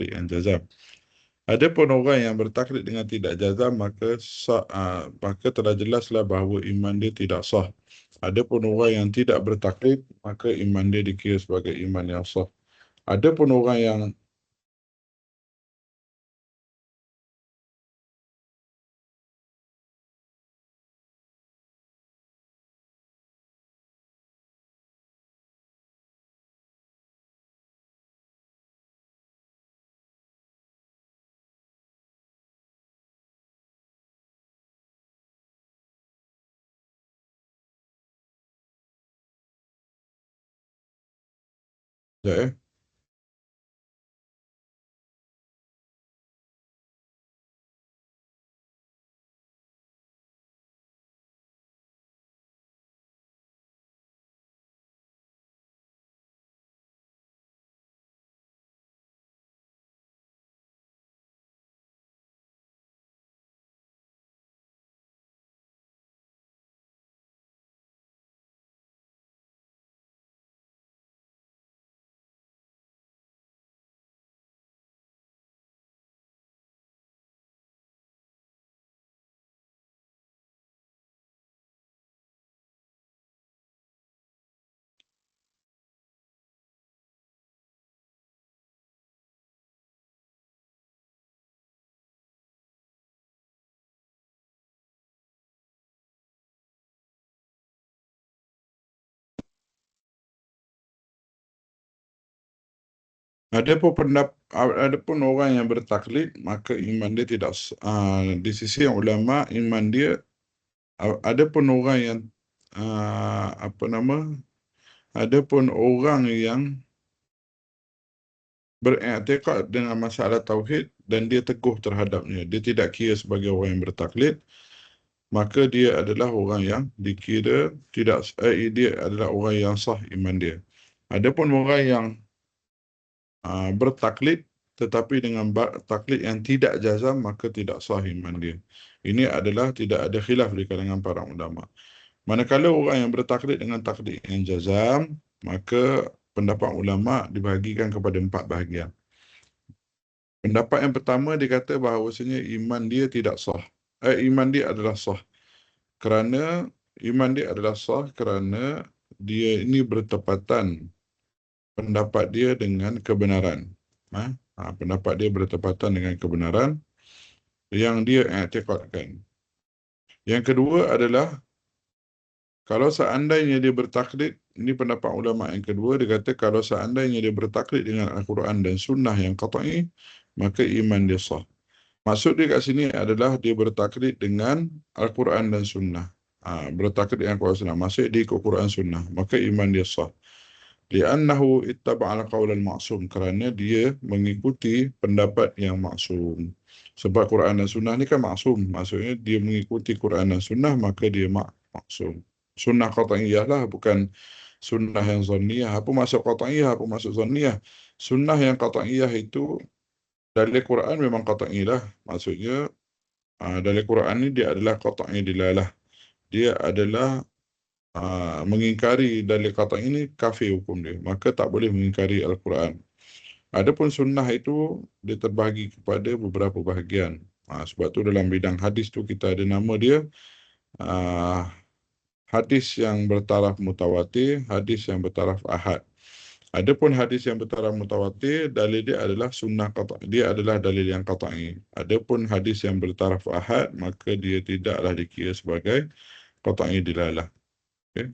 yang jazam. Adapun orang yang bertaklid dengan tidak jazam, maka telah jelaslah bahawa iman dia tidak sah. Adapun orang yang tidak bertaklid, maka iman dia dikira sebagai iman yang sah. Adapun orang yang Sekejap, adapun orang yang bertaklid, maka iman dia tidak di sisi ulama iman dia. Adapun orang yang apa nama? Adapun orang yang beriktikad dengan masalah tauhid dan dia teguh terhadapnya, dia tidak kira sebagai orang yang bertaklid, maka dia adalah orang yang dikira tidak dia adalah orang yang sah iman dia. Adapun orang yang bertaklid tetapi dengan taklid yang tidak jazam, maka tidak sah iman dia. Ini adalah tidak ada khilaf di kalangan para ulama. Manakala orang yang bertaklid dengan taklid yang jazam, maka pendapat ulama dibahagikan kepada 4 bahagian. Pendapat yang pertama dikata bahawasanya iman dia tidak sah. Iman dia adalah sah kerana dia ini bertepatan pendapat dia dengan kebenaran. Pendapat dia bertepatan dengan kebenaran yang dia i'tiqadkan. Yang kedua adalah kalau seandainya dia bertaklid, ini pendapat ulama yang kedua, dia kata kalau seandainya dia bertaklid dengan Al-Quran dan Sunnah yang qat'i, maka iman dia sah. Maksud dia kat sini adalah dia bertaklid dengan Al-Quran dan Sunnah. Bertaklid dengan Al-Quran dan Sunnah. Maksud dia ikut Quran Sunnah. Maka iman dia sah. Li'annahu ittaba'al qawl al-ma'sum. Kerana dia mengikuti pendapat yang maksum. Sebab Quran dan Sunnah ni kan maksum. Maksudnya dia mengikuti Quran dan Sunnah, maka dia maksum. Sunnah qat'iyah lah, bukan sunnah yang zanniyah. Apa maksud qat'iyah, apa maksud zanniyah? Sunnah yang qat'iyah itu dari Quran memang qat'i lah. Maksudnya dari Quran ni dia adalah qat'i dilalah. Dia adalah mengingkari dari qat'i ini kafir hukum dia. Maka tak boleh mengingkari Al-Quran. Adapun sunnah itu dia terbahagi kepada beberapa bahagian. Sebab tu dalam bidang hadis tu kita ada nama dia hadis yang bertaraf mutawatir, hadis yang bertaraf ahad. Adapun hadis yang bertaraf mutawatir, dalil dia adalah sunnah qat'i. Dia adalah dalil yang qat'i. Adapun hadis yang bertaraf ahad, maka dia tidaklah dikira sebagai qat'i dilalah. Okay.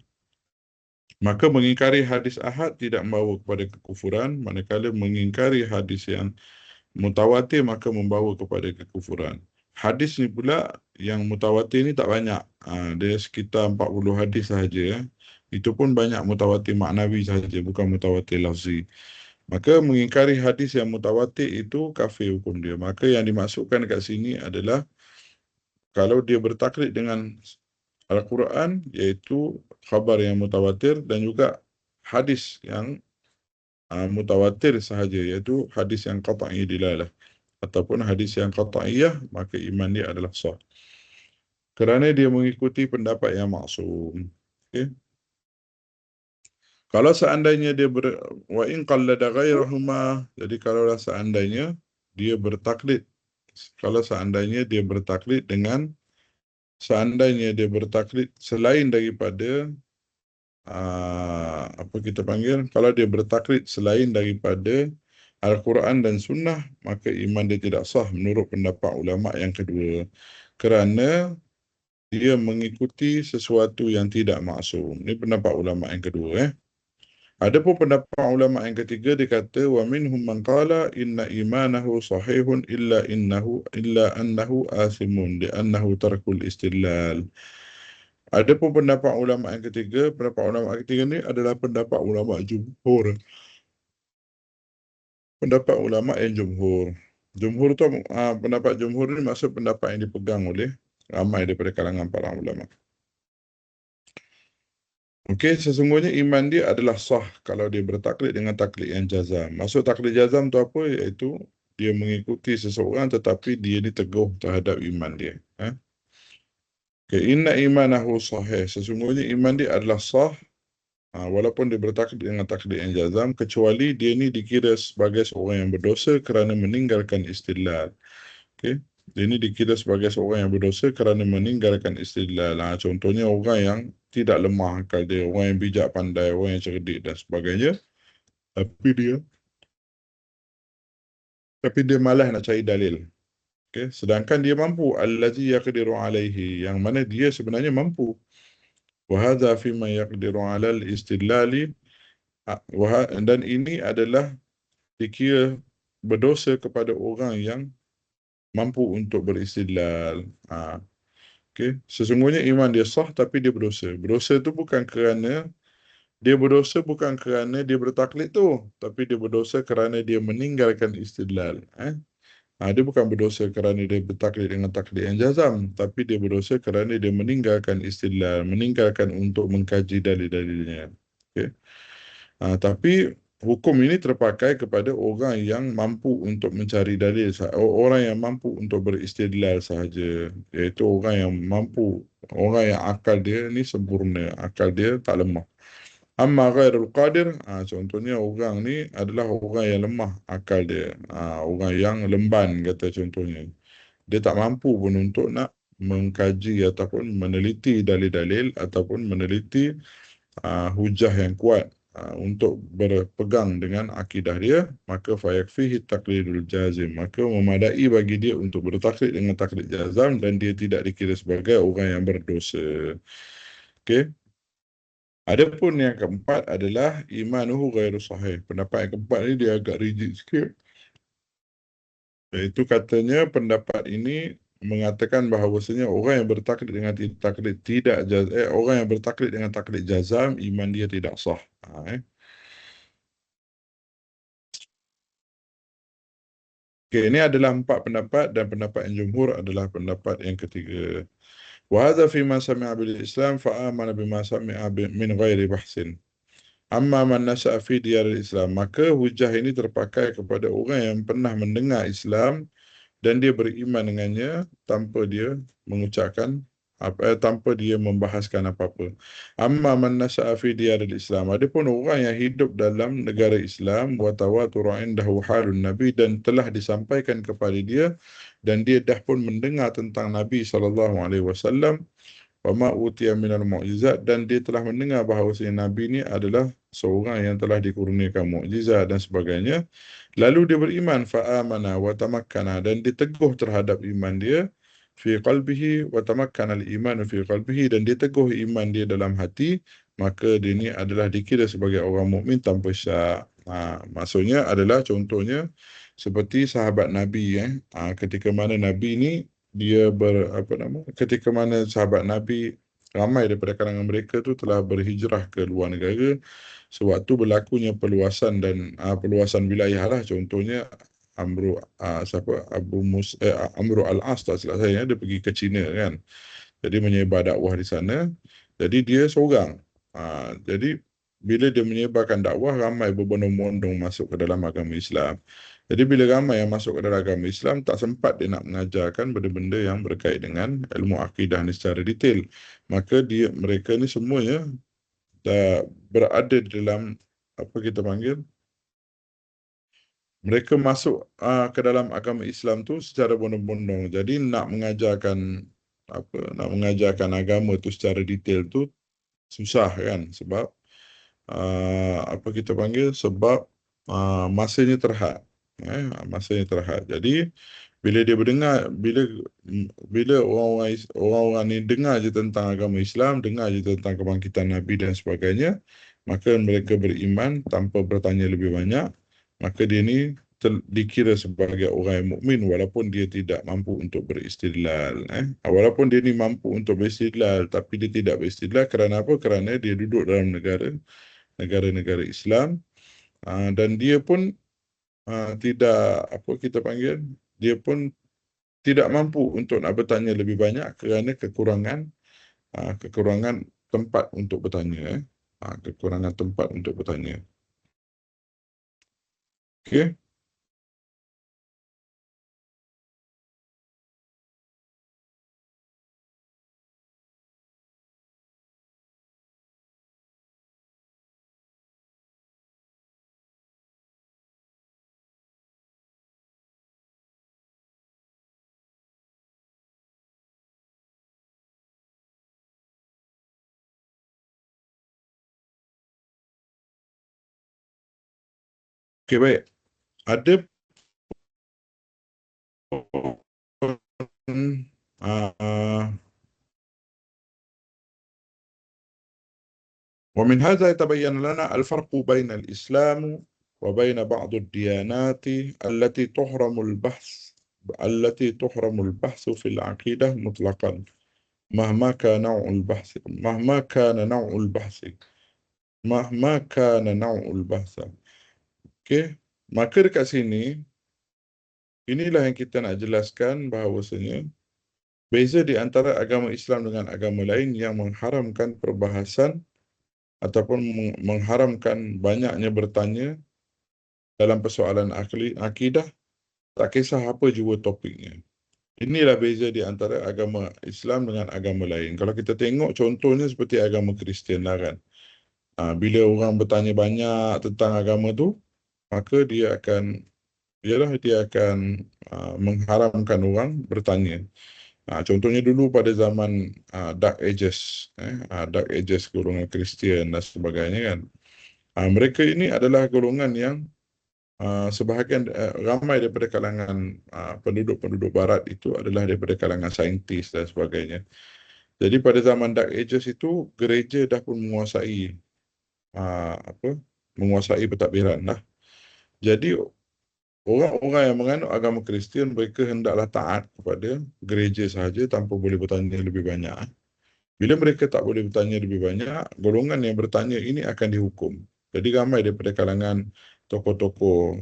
Maka mengingkari hadis ahad tidak membawa kepada kekufuran, manakala mengingkari hadis yang mutawatir maka membawa kepada kekufuran. Hadis ni pula yang mutawatir ni tak banyak. Dia sekitar 40 hadis sahaja. Itu pun banyak mutawatir maknawi sahaja, bukan mutawatir lafzi. Maka mengingkari hadis yang mutawatir itu kafir hukum dia. Maka yang dimaksudkan kat sini adalah kalau dia bertaklid dengan Al-Quran, iaitu khabar yang mutawatir, dan juga hadis yang mutawatir sahaja, iaitu hadis yang qat'i dilalah ataupun hadis yang qat'iyah, maka iman dia adalah sah kerana dia mengikuti pendapat yang maksum. Okay. Kalau seandainya dia wa in qallada ghairahuma, jadi kalau seandainya dia bertaklid, kalau seandainya dia bertaklid dengan, seandainya dia bertaklid selain daripada apa kita panggil, kalau dia bertaklid selain daripada Al-Quran dan Sunnah, maka iman dia tidak sah menurut pendapat ulama yang kedua, kerana dia mengikuti sesuatu yang tidak maksum. Ini pendapat ulama yang kedua. Adapun pendapat ulama yang ketiga, dia kata wa minhum man qala inna imanahu sahihun illa annahu asimun li annahu tarkul istidlal. Adapun pendapat ulama yang ketiga, pendapat ulama yang ketiga ni adalah pendapat ulama jumhur. Pendapat ulama yang jumhur. Jumhur tu pendapat jumhur ni maksud pendapat yang dipegang oleh ramai daripada kalangan para ulama. Okey, sesungguhnya iman dia adalah sah kalau dia bertaklid dengan taklid yang jazam. Maksud taklid jazam tu apa? Iaitu dia mengikuti seseorang tetapi dia ni teguh terhadap iman dia. Okay. Inna imanahu sahih. Sesungguhnya iman dia adalah sah walaupun dia bertaklid dengan taklid yang jazam, kecuali dia ni dikira sebagai seorang yang berdosa kerana meninggalkan istidlal. Okay. Dia ni dikira sebagai seorang yang berdosa kerana meninggalkan istidlal. Contohnya orang yang tidak lemah akal dia, orang yang bijak pandai, orang yang cerdik dan sebagainya, tapi dia malas nak cari dalil. Okay. Sedangkan dia mampu, allazi yaqdiru alaihi, yang mana dia sebenarnya mampu. Wa hadza fi ma yaqdiru ala al-istidlali, dan ini adalah dikira berdosa kepada orang yang mampu untuk beristidlal. Okay. Sesungguhnya iman dia sah tapi dia berdosa. Berdosa tu bukan kerana dia bertaklid tu, tapi dia berdosa kerana dia meninggalkan istidlal. Dia bukan berdosa kerana dia bertaklid dengan taklid yang jazam, tapi dia berdosa kerana dia meninggalkan istidlal, meninggalkan untuk mengkaji dalil-dalilnya. Okay. Tapi hukum ini terpakai kepada orang yang mampu untuk mencari dalil, orang yang mampu untuk beristidlal sahaja, iaitu orang yang mampu, orang yang akal dia ni sempurna, akal dia tak lemah. Amma ghairul qadir, contohnya orang ni adalah orang yang lemah akal dia, orang yang lemban kata contohnya. Dia tak mampu pun untuk nak mengkaji ataupun meneliti dalil-dalil ataupun meneliti hujah yang kuat untuk berpegang dengan akidah dia, maka fayakfihi taqlidul jazim, maka memadai bagi dia untuk bertaklid dengan taklid jazam dan dia tidak dikira sebagai orang yang berdosa. Okey. Adapun yang keempat adalah imanuhu ghairu sahih. Pendapat yang keempat ni dia agak rigid sikit. Iaitu katanya pendapat ini mengatakan bahawasanya orang yang bertaklid dengan orang yang bertaklid dengan taklid jazam, iman dia tidak sah. Okey, ini adalah empat pendapat dan pendapat yang jumhur adalah pendapat yang ketiga. Wa hadza fi ma sami'a bil Islam fa amana bima sami'a min ghairi bahsin. Amma man nasha'a fi diyaril Islam, maka hujah ini terpakai kepada orang yang pernah mendengar Islam dan dia beriman dengannya tanpa dia mengucapkan tanpa dia membahaskan apa-apa. Amma man nasha'a fi diyaril Islam, adapun orang yang hidup dalam negara Islam wa tawatura indahu halun nabi, dan telah disampaikan kepada dia dan dia dah pun mendengar tentang Nabi SAW, wa ma utiya minal mu'jizat, dan dia telah mendengar bahawa Nabi ni adalah seorang yang telah dikurniakan mukjizat dan sebagainya, lalu dia beriman, fa'amana wa tamakkana, dan dia teguh terhadap iman dia, fi qalbihi wa tamakkana al-iman fi qalbihi, dan dia teguh iman dia dalam hati, maka dia ni adalah dikira sebagai orang mukmin tanpa syak. Maksudnya adalah contohnya seperti sahabat Nabi, ketika mana Nabi ni dia ketika mana sahabat Nabi ramai daripada kalangan mereka tu telah berhijrah ke luar negara sewaktu berlakunya perluasan wilayah lah, contohnya Amru Amru Al-As, tak silap saya, dia pergi ke China kan, jadi menyebar dakwah di sana, jadi dia seorang. Jadi bila dia menyebarkan dakwah, ramai berbondong-bondong masuk ke dalam agama Islam. Jadi bila ramai yang masuk ke dalam agama Islam, tak sempat dia nak mengajarkan benda-benda yang berkait dengan ilmu akidah ni secara detail. Maka mereka ni semuanya berada di dalam apa kita panggil, mereka masuk ke dalam agama Islam tu secara bondong-bondong. Jadi nak mengajarkan agama tu secara detail tu susah kan, sebab apa kita panggil, sebab masanya terhad. Masanya terhad. Jadi bila dia mendengar, bila orang-orang ni dengar je tentang agama Islam, dengar je tentang kebangkitan Nabi dan sebagainya, maka mereka beriman tanpa bertanya lebih banyak. Maka dia ni dikira sebagai orang yang mukmin walaupun dia tidak mampu untuk beristidlal. Walaupun dia ni mampu untuk beristidlal, tapi dia tidak beristidlal kerana apa? Kerana dia duduk dalam negara-negara Islam, dan dia pun tidak, apa kita panggil, dia pun tidak mampu untuk nak bertanya lebih banyak kerana kekurangan tempat untuk bertanya. Kekurangan tempat untuk bertanya. Okey. Okey, baik. Ada uh, ومن هذا يتبين لنا الفرق بين الإسلام وبين بعض الديانات التي تحرم البحث في العقيدة مطلقا مهما كان نوع البحث مهما كان نوع البحث. Okey, maka dekat sini inilah yang kita nak jelaskan bahawasanya beza di antara agama Islam dengan agama lain yang mengharamkan perbahasan ataupun mengharamkan banyaknya bertanya dalam persoalan akidah, tak kisah apa jua topiknya. Inilah beza di antara agama Islam dengan agama lain. Kalau kita tengok contohnya seperti agama Kristian lah kan. Bila orang bertanya banyak tentang agama tu, maka dia akan mengharamkan orang bertanya. Contohnya dulu pada zaman Dark Ages, Dark Ages golongan Kristian dan sebagainya kan. Mereka ini adalah golongan yang sebahagian ramai daripada kalangan penduduk-penduduk barat itu adalah daripada kalangan saintis dan sebagainya. Jadi pada zaman Dark Ages itu gereja dah pun menguasai pentadbiran lah. Jadi orang-orang yang menganut agama Kristian, mereka hendaklah taat kepada gereja sahaja tanpa boleh bertanya lebih banyak. Bila mereka tak boleh bertanya lebih banyak, golongan yang bertanya ini akan dihukum. Jadi ramai daripada kalangan tokoh-tokoh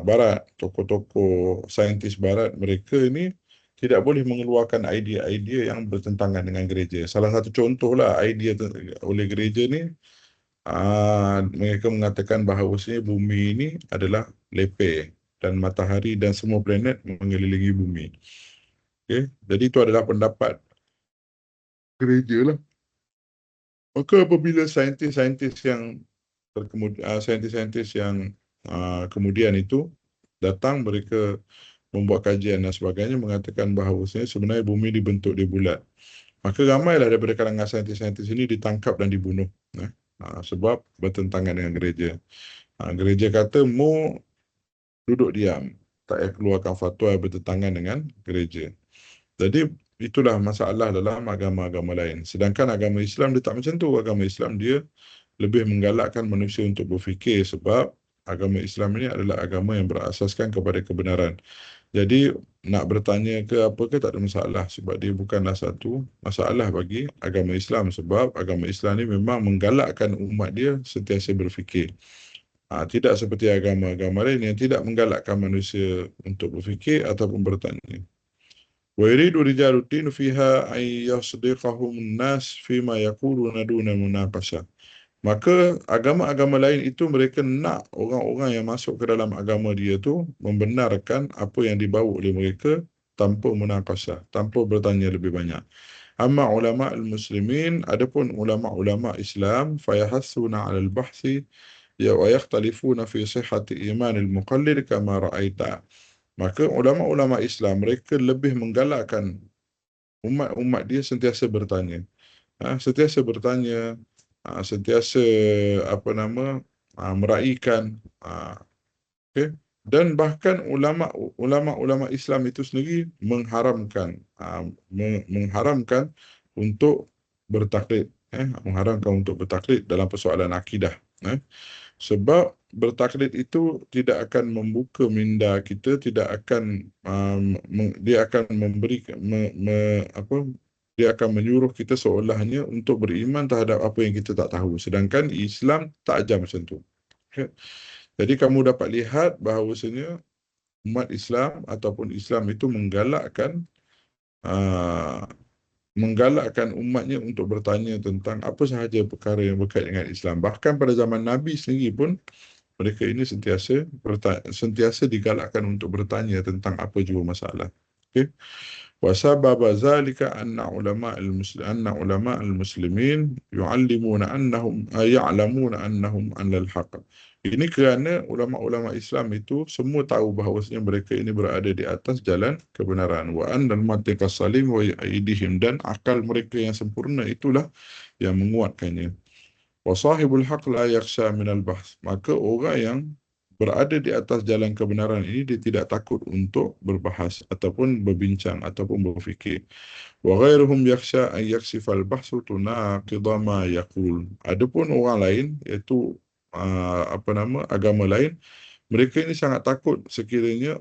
barat, tokoh-tokoh saintis barat, mereka ini tidak boleh mengeluarkan idea-idea yang bertentangan dengan gereja. Salah satu contohlah idea oleh gereja ni, mereka mengatakan bahawasanya bumi ini adalah lepeh dan matahari dan semua planet mengelilingi bumi. Okay? Jadi itu adalah pendapat gereja lah. Maka apabila saintis-saintis yang kemudian itu datang, mereka membuat kajian dan sebagainya mengatakan bahawasanya sebenarnya bumi dibentuk di bulat. Maka ramailah daripada kalangan saintis-saintis ini ditangkap dan dibunuh. Sebab bertentangan dengan gereja. Gereja kata mu duduk diam, tak payah keluarkan fatwa yang bertentangan dengan gereja. Jadi itulah masalah dalam agama-agama lain. Sedangkan agama Islam dia tak macam tu. Agama Islam dia lebih menggalakkan manusia untuk berfikir, sebab agama Islam ini adalah agama yang berasaskan kepada kebenaran. Jadi nak bertanya ke apa ke tak ada masalah, sebab dia bukanlah satu masalah bagi agama Islam, sebab agama Islam ni memang menggalakkan umat dia sentiasa berfikir. Tidak seperti agama-agama lain yang tidak menggalakkan manusia untuk berfikir ataupun bertanya. Wa yuridu rijaluddin fiha ay yasdiqahum an-nas fima yaquluna duna munaqashah. Maka agama-agama lain itu mereka nak orang-orang yang masuk ke dalam agama dia tu membenarkan apa yang dibawa oleh mereka tanpa munaqashah, tanpa bertanya lebih banyak. Amma ulama al-muslimin, adapun ulama-ulama Islam, fayahassuna 'ala al-bahthi wa yakhtalifuna fi sihhati iman al-muqallid kama ra'aita. Maka ulama-ulama Islam mereka lebih menggalakkan umat-umat dia sentiasa bertanya. Sentiasa bertanya, sentiasa meraihkan, okey. Dan bahkan ulama-ulama Islam itu sendiri mengharamkan untuk bertaklid, mengharamkan untuk bertaklid dalam persoalan akidah, sebab bertaklid itu tidak akan membuka minda kita, tidak akan dia akan memberi dia akan menyuruh kita seolahnya untuk beriman terhadap apa yang kita tak tahu, sedangkan Islam tak ajar macam tu. Okay. Jadi kamu dapat lihat bahawasanya umat Islam ataupun Islam itu menggalakkan umatnya untuk bertanya tentang apa sahaja perkara yang berkait dengan Islam. Bahkan pada zaman Nabi sendiri pun mereka ini sentiasa digalakkan untuk bertanya tentang apa jua masalah. Okay. وسبب ذلك أن علماء المسلمين يعلمون أنهم يعلمون أنهم على الحق. Ini kerana ulama-ulama Islam itu semua tahu bahawasanya mereka ini berada di atas jalan kebenaran. Wa annal mantiqa salim wa aidihim, dan akal mereka yang sempurna itulah yang menguatkannya. Wa sahibul haq la yakhsha min al-bahth. Maka orang yang berada di atas jalan kebenaran ini dia tidak takut untuk berbahas ataupun berbincang ataupun berfikir. Wa ghairuhum yakhsha an yaksifa al-bahsu tunaqida ma yaqul. Adapun orang lain, iaitu agama lain, mereka ini sangat takut sekiranya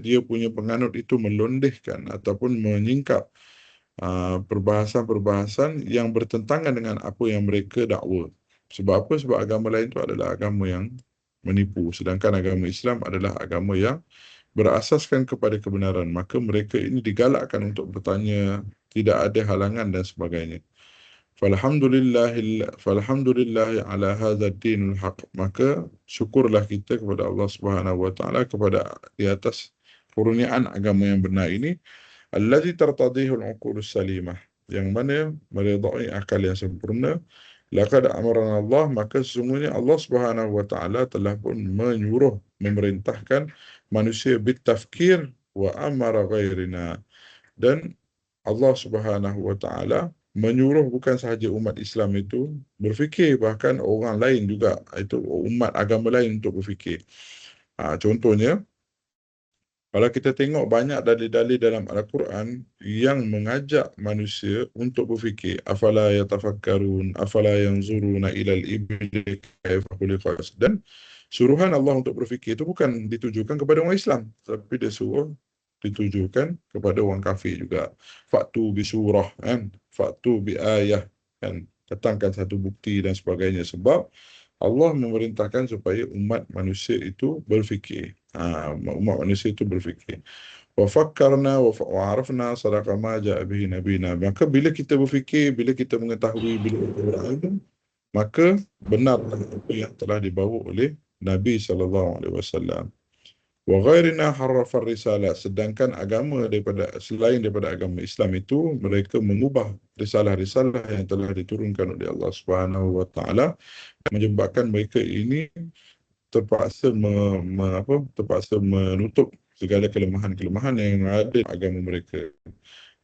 dia punya penganut itu melondehkan ataupun menyingkap perbahasan-perbahasan yang bertentangan dengan apa yang mereka dakwa. Sebab apa? Sebab agama lain itu adalah agama yang menipu, sedangkan agama Islam adalah agama yang berasaskan kepada kebenaran. Maka mereka ini digalakkan untuk bertanya, tidak ada halangan dan sebagainya. Falhamdulillah ala hadha dinul haq. Maka syukurlah kita kepada Allah Subhanahu wa taala kepada di atas kurniaan agama yang benar ini, allazi tartadihu al-uqulus salimah, yang mana meredai akal yang sempurna. Laqad amarana Allah, maka sesungguhnya Allah Subhanahu wa taala telah pun memerintahkan manusia bitafkir wa amara ghairina, dan Allah Subhanahu wa taala menyuruh bukan sahaja umat Islam itu berfikir, bahkan orang lain juga, itu umat agama lain, untuk berfikir. Contohnya, kalau kita tengok banyak dalil-dalil dalam Al-Quran yang mengajak manusia untuk berfikir. Afala yatafakkarun, afala yanzuruna ilal ibli kaifa khuliqat. Dan suruhan Allah untuk berfikir itu bukan ditujukan kepada orang Islam, tapi ditujukan kepada orang kafir juga. Fa'tu bi surah, kan? Fa'tu bi ayah, kan? Datangkan satu bukti dan sebagainya. Sebab Allah memerintahkan supaya umat manusia itu berfikir. Umat manusia itu berfikir. Wa fakkarna wa arafna sadaqa ma ja'a bihi nabina. Maka bila kita berfikir, bila kita mengetahui, bila kita berilmu, maka benarlah apa yang telah dibawa oleh Nabi sallallahu alaihi wasallam. Wa ghairina harrafa risalah, sedangkan agama selain daripada agama Islam itu, mereka mengubah risalah-risalah yang telah diturunkan oleh Allah Subhanahu wa taala, menyebabkan mereka ini terpaksa menutup segala kelemahan-kelemahan yang ada di agama mereka.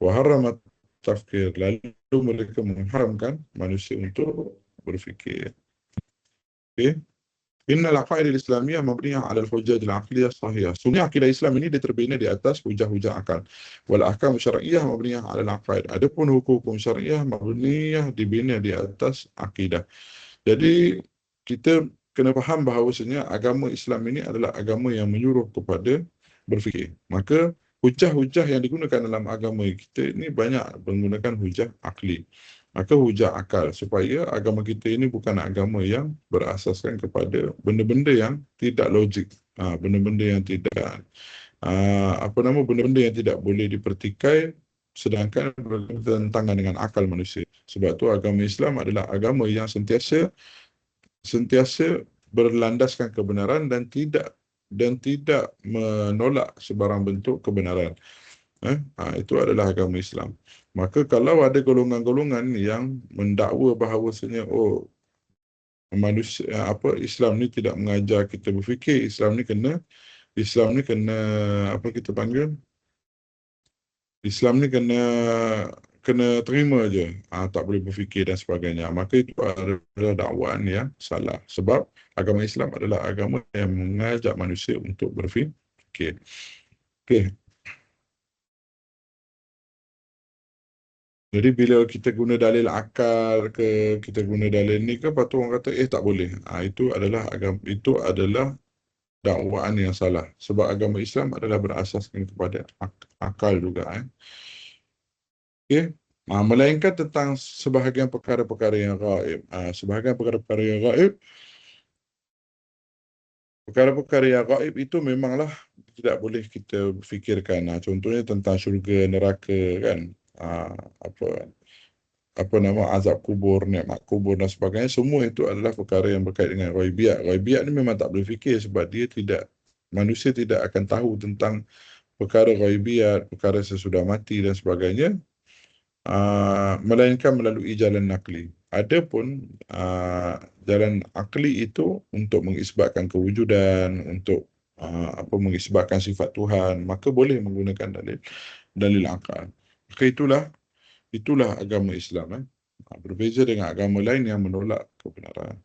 Wa haramat tafkir, lalu mereka mengharamkan manusia untuk berfikir. Okey. Innal aqaid al-islamiyah mabniyah 'ala al-hujjaj al-'aqliyah sahihah. Sunnya akidah Islam ini diterbina di atas hujah-hujah akal. Wal ahkam syar'iyyah mabniyah 'ala al-aqaid. Adapun hukum syariah mabniyah dibina di atas akidah. Jadi kita kena faham bahawasanya agama Islam ini adalah agama yang menyuruh kepada berfikir. Maka hujah-hujah yang digunakan dalam agama kita ini banyak menggunakan hujah akli. Maka hujah akal, supaya agama kita ini bukan agama yang berasaskan kepada benda-benda yang tidak logik, benda-benda yang tidak benda-benda yang tidak boleh dipertikai, sedangkan bertentangan dengan akal manusia. Sebab tu agama Islam adalah agama yang sentiasa berlandaskan kebenaran dan tidak menolak sebarang bentuk kebenaran. Itu adalah agama Islam. Maka kalau ada golongan-golongan yang mendakwa bahawasanya manusia Islam ni tidak mengajar kita berfikir, Islam ni kena apa kita panggil, Islam ni kena terima je, tak boleh berfikir dan sebagainya. Maka itu adalah dakwaan yang salah. Sebab agama Islam adalah agama yang mengajak manusia untuk berfikir. Okey. Jadi bila kita guna dalil akal ke, kita guna dalil ni ke, lepas tu orang kata tak boleh. Itu adalah dakwaan yang salah. Sebab agama Islam adalah berasaskan kepada akal juga. Okey. Melainkan tentang sebahagian perkara-perkara yang gaib. Sebahagian perkara-perkara yang gaib, perkara-perkara yang gaib itu memanglah tidak boleh kita fikirkan. Contohnya tentang syurga, neraka kan. Apa apa nama azab kubur, nikmat kubur dan sebagainya, semua itu adalah perkara yang berkait dengan ghaibiyat. Ghaibiyat ni memang tak boleh fikir sebab manusia tidak akan tahu tentang perkara ghaibiyat, perkara sesudah mati dan sebagainya, melainkan melalui jalan nakli. Adapun jalan akli itu untuk mengisbatkan kewujudan, untuk mengisbatkan sifat Tuhan, maka boleh menggunakan dalil akal. Maka itulah agama Islam. Berbeza dengan agama lain yang menolak kebenaran.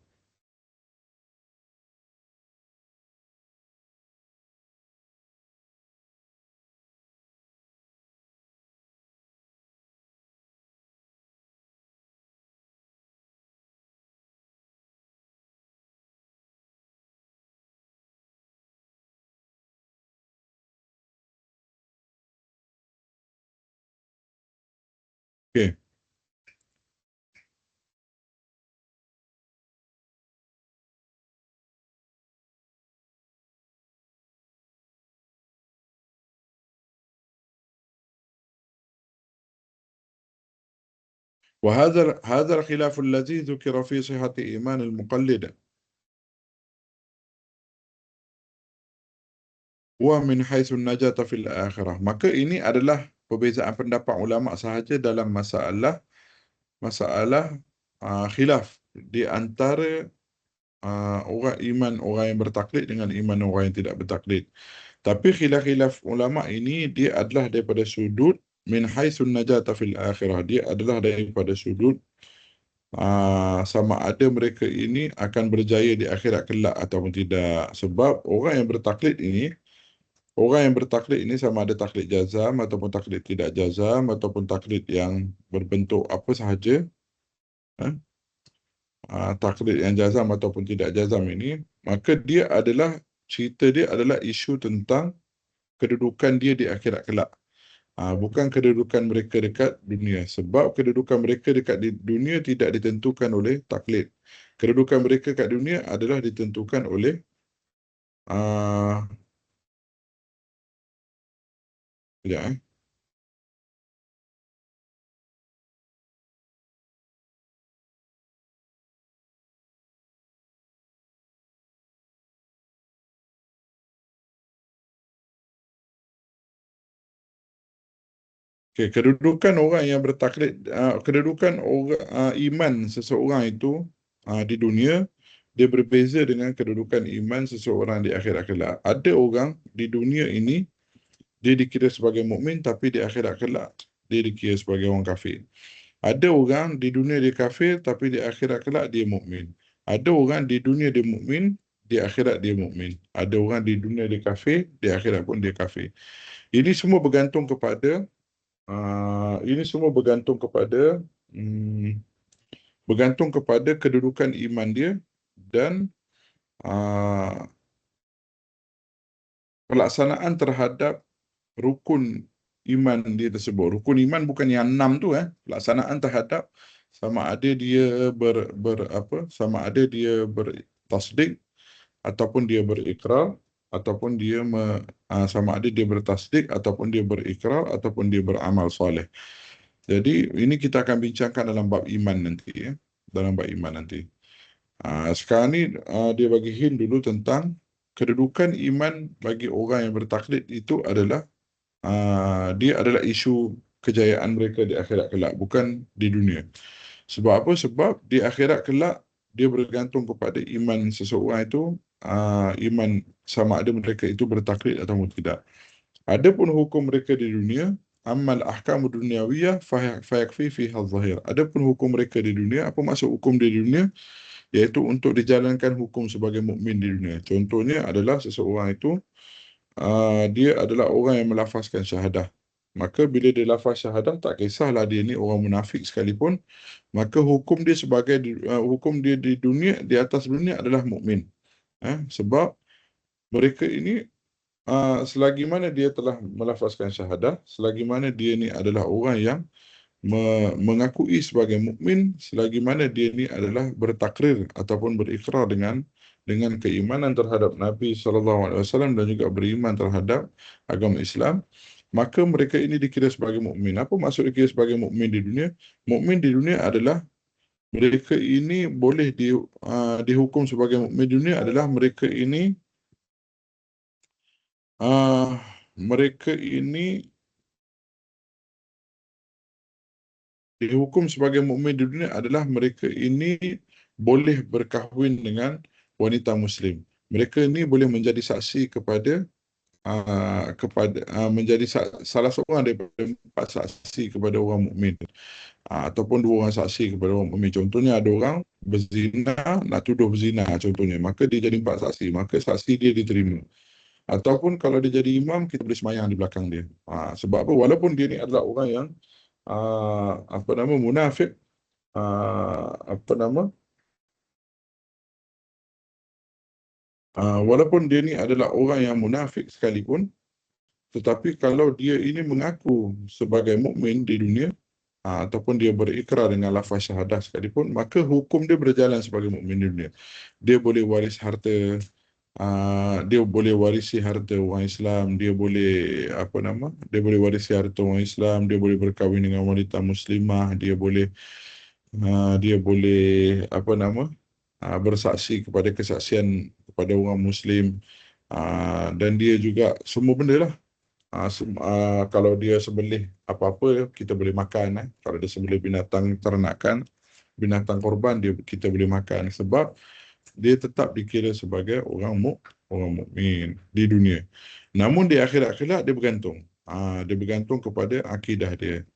Okey. وهذا الخلاف الذي ذكر في صحة إيمان المقلد wa min haitsu najata fil akhirah. Maka ini adalah perbezaan pendapat ulama sahaja dalam masalah khilaf di antara orang yang bertaklid dengan iman orang yang tidak bertaklid. Tapi khilaf-khilaf ulama ini dia adalah daripada sudut min haitsu najata fil akhirah. Dia adalah daripada sudut sama ada mereka ini akan berjaya di akhirat kelak ataupun tidak. Sebab orang yang bertaklid ini sama ada taklid jazam ataupun taklid tidak jazam ataupun taklid yang berbentuk apa sahaja. Taklid yang jazam ataupun tidak jazam ini, maka cerita dia adalah isu tentang kedudukan dia di akhirat kelak. Bukan kedudukan mereka dekat dunia. Sebab kedudukan mereka dekat di dunia tidak ditentukan oleh taklid. Kedudukan mereka kat dunia adalah ditentukan oleh sekejap. Okay, kedudukan orang yang bertaklid, kedudukan orang iman seseorang itu di dunia, dia berbeza dengan kedudukan iman seseorang di akhirat kelak. Ada orang di dunia ini dia dikira sebagai mukmin, tapi di akhirat kelak dia dikira sebagai orang kafir. Ada orang di dunia dia kafir, tapi di akhirat kelak dia mukmin. Ada orang di dunia dia mukmin, di akhirat dia mukmin. Ada orang di dunia dia kafir, di akhirat pun dia kafir. Ini semua bergantung kepada kedudukan iman dia dan pelaksanaan terhadap rukun iman dia tersebut. Rukun iman bukan yang 6 tu, pelaksanaan terhadap sama ada dia bertasdik ataupun dia berikrar, ataupun sama ada dia bertasdik ataupun dia berikrar ataupun dia beramal soleh. Jadi ini kita akan bincangkan dalam bab iman nanti, dalam bab iman nanti. Sekarang ni dia bagi hint dulu tentang kedudukan iman bagi orang yang bertaklid itu adalah dia adalah isu kejayaan mereka di akhirat kelak, bukan di dunia. Sebab apa? Sebab di akhirat kelak dia bergantung kepada iman seseorang itu, iman sama ada mereka itu bertaklid atau tidak. Adapun hukum mereka di dunia, amal ahkam dunyawiyah fayakfi fiha zahir. Adapun hukum mereka di dunia, apa maksud hukum di dunia? Iaitu untuk dijalankan hukum sebagai mukmin di dunia. Contohnya adalah seseorang itu dia adalah orang yang melafazkan syahadah. Maka bila dia lafaz syahadah, tak kisahlah dia ni orang munafik sekalipun, maka hukum dia sebagai hukum dia di dunia, di atas dunia adalah mukmin. Sebab mereka ini selagi mana dia telah melafazkan syahadah, selagi mana dia ni adalah orang yang mengakui sebagai mukmin, selagi mana dia ni adalah bertakrir ataupun berikrar dengan keimanan terhadap Nabi SAW dan juga beriman terhadap agama Islam, maka mereka ini dikira sebagai mukmin. Apa maksud dikira sebagai mukmin di dunia? Mukmin di dunia adalah mereka ini boleh dihukum sebagai mukmin di dunia adalah mereka ini dihukum sebagai mukmin di dunia adalah mereka ini boleh berkahwin dengan wanita Muslim. Mereka ini boleh menjadi saksi kepada menjadi salah seorang daripada 4 saksi kepada orang mukmin, ataupun 2 orang saksi kepada orang mukmin. Contohnya ada orang berzina, nak tuduh berzina contohnya, maka dia jadi 4 saksi, maka saksi dia diterima. Ataupun kalau dia jadi imam, kita boleh semayang di belakang dia. Sebab apa? Walaupun dia ni adalah orang yang munafik, walaupun dia ni adalah orang yang munafik sekalipun, tetapi kalau dia ini mengaku sebagai mukmin di dunia, ataupun dia berikrar dengan lafaz syahadah sekalipun, maka hukum dia berjalan sebagai mukmin di dunia. Dia boleh waris harta, dia boleh warisi harta orang Islam, dia boleh warisi harta orang Islam, dia boleh berkahwin dengan wanita muslimah, dia boleh bersaksi kepada kesaksian kepada orang Muslim, dan dia juga semua benda lah. Kalau dia sembelih apa-apa, kita boleh makan. Kalau dia sembelih binatang ternakan, binatang korban, kita boleh makan. Sebab dia tetap dikira sebagai orang mukmin di dunia. Namun di akhirat kelak dia bergantung. Dia bergantung kepada akidah dia.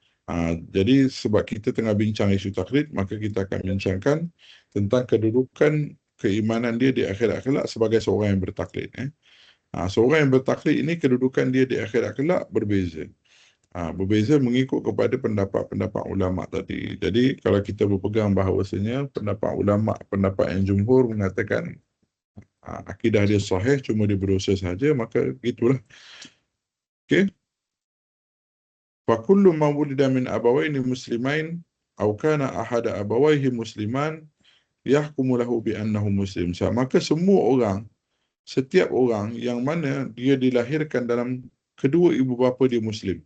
Jadi sebab kita tengah bincang isu taklid, maka kita akan bincangkan tentang kedudukan keimanan dia di akhirat kelak sebagai seorang yang bertaklid. Seorang yang bertaklid ini kedudukan dia di akhirat kelak berbeza. Berbeza mengikut kepada pendapat-pendapat ulama tadi. Jadi kalau kita berpegang bahawasanya pendapat yang jumhur mengatakan akidah dia sahih, cuma dia berdosa saja, maka gitulah. Okey. Fa kullu ma wulida min abawaini muslimain aw kana ahada abawaihi musliman yahkumu lahu bi annahu muslim. Maka setiap orang yang mana dia dilahirkan dalam kedua ibu bapa dia muslim,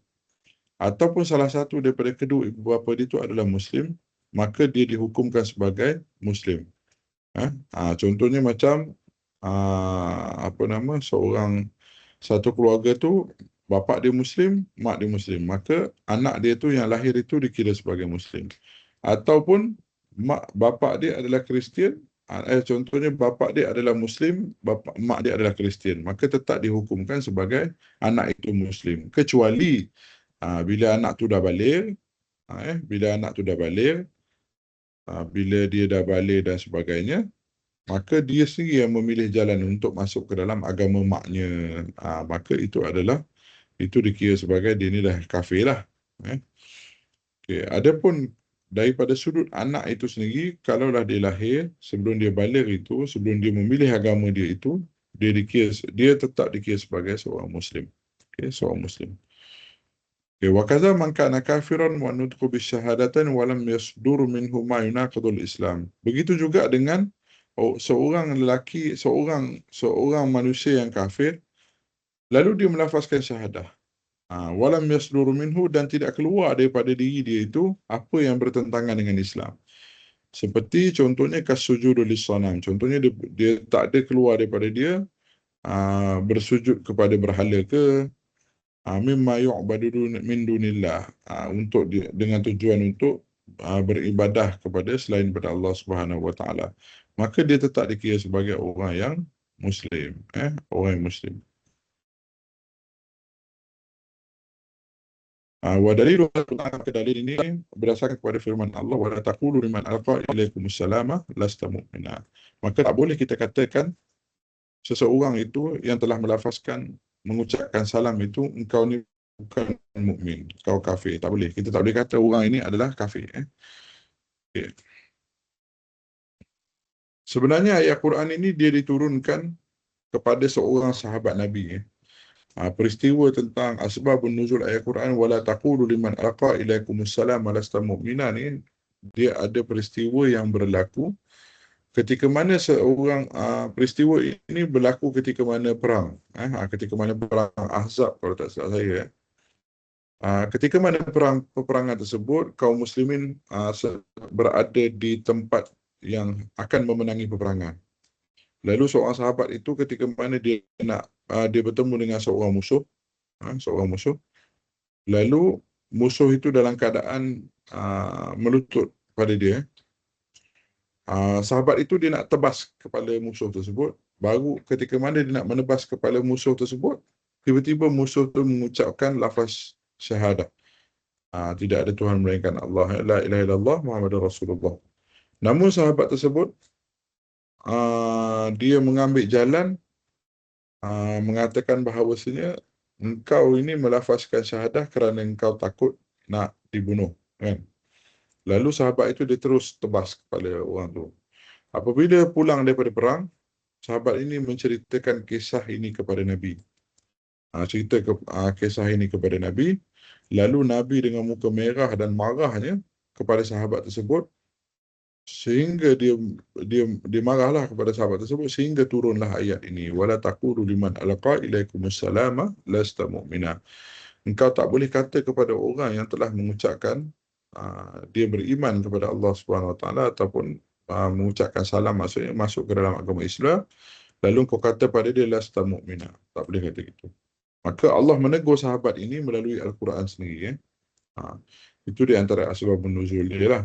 ataupun salah satu daripada kedua ibu bapa dia itu adalah muslim, maka dia dihukumkan sebagai muslim. Contohnya macam satu keluarga tu bapa dia muslim, mak dia muslim, maka anak dia tu yang lahir itu dikira sebagai muslim. Ataupun bapa dia adalah Kristian, contohnya bapa dia adalah muslim, mak dia adalah Kristian, maka tetap dihukumkan sebagai anak itu muslim, kecuali bila anak tu dah balik, bila dia dah balik dan sebagainya, maka dia sendiri yang memilih jalan untuk masuk ke dalam agama maknya. Maka itu dikira sebagai dia ni dah kafir lah. Okay. Adapun daripada sudut anak itu sendiri, kalaulah dia lahir sebelum dia balik itu, sebelum dia memilih agama dia itu, dia tetap dikira sebagai seorang muslim. Okay, seorang muslim. Okay. Wa kadza man kana kafiran wa nutqu bisyahadatain wa lam yasdur minhu ma yunaqidul Islam. Begitu juga dengan seorang lelaki, seorang manusia yang kafir, lalu dia melafazkan syahadah, walam yasduru minhu, dan tidak keluar daripada diri dia itu apa yang bertentangan dengan Islam. Seperti contohnya kasujudul lissanam, contohnya dia tak ada keluar daripada dia bersujud kepada berhala ke, Mimma yu'badu min dunillah, untuk dengan tujuan untuk beribadah kepada selain daripada Allah Subhanahu wa taala, maka dia tetap dikira sebagai orang yang muslim, orang yang muslim. Wa dalilu ke dalil ini berdasarkan kepada firman Allah, wa la taqulu liman alqa ilaikumus salama lasta mu'mina. Maka tak boleh kita katakan seseorang itu yang telah melafazkan mengucapkan salam itu, engkau ni bukan mukmin, kau kafir. Tak boleh. Kita tak boleh kata orang ini adalah kafir. Okay. Sebenarnya ayat Quran ini dia diturunkan kepada seorang sahabat Nabi. Peristiwa tentang asbabun nuzul ayat Quran wala taqulu liman alqa ilaikumus salam lasta mu'mina ni, dia ada peristiwa yang berlaku ketika mana seorang peristiwa ini berlaku ketika mana perang, ketika mana perang Ahzab kalau tak salah saya. Ketika mana peperangan tersebut, kaum muslimin berada di tempat yang akan memenangi peperangan. Lalu seorang sahabat itu ketika mana dia bertemu dengan seorang musuh, lalu musuh itu dalam keadaan melutut pada dia. Sahabat itu dia nak tebas kepala musuh tersebut. Baru ketika mana dia nak menebas kepala musuh tersebut, tiba-tiba musuh itu mengucapkan lafaz syahadah. Tidak ada Tuhan melainkan Allah, la ilaha illallah Muhammadur Rasulullah. Namun sahabat tersebut dia mengambil jalan mengatakan bahawasanya engkau ini melafazkan syahadah kerana engkau takut nak dibunuh, kan? Lalu sahabat itu dia terus tebas kepala orang tu. Apabila pulang daripada perang, sahabat ini menceritakan kisah ini kepada Nabi. Kisah ini kepada Nabi. Lalu Nabi dengan muka merah dan marahnya kepada sahabat tersebut, sehingga dia marahlah kepada sahabat tersebut sehingga turunlah ayat ini, wala taqulu liman alqa ilaikumus salama lasta mu'mina. Engkau tak boleh kata kepada orang yang telah mengucapkan dia beriman kepada Allah Subhanahu wa taala ataupun mengucapkan salam, maksudnya masuk ke dalam agama Islam, lalu engkau kata pada dia lasta mu'mina. Tak boleh kata gitu. Maka Allah menegur sahabat ini melalui Al-Quran sendiri. Itu di antara asbabun nuzul dia lah.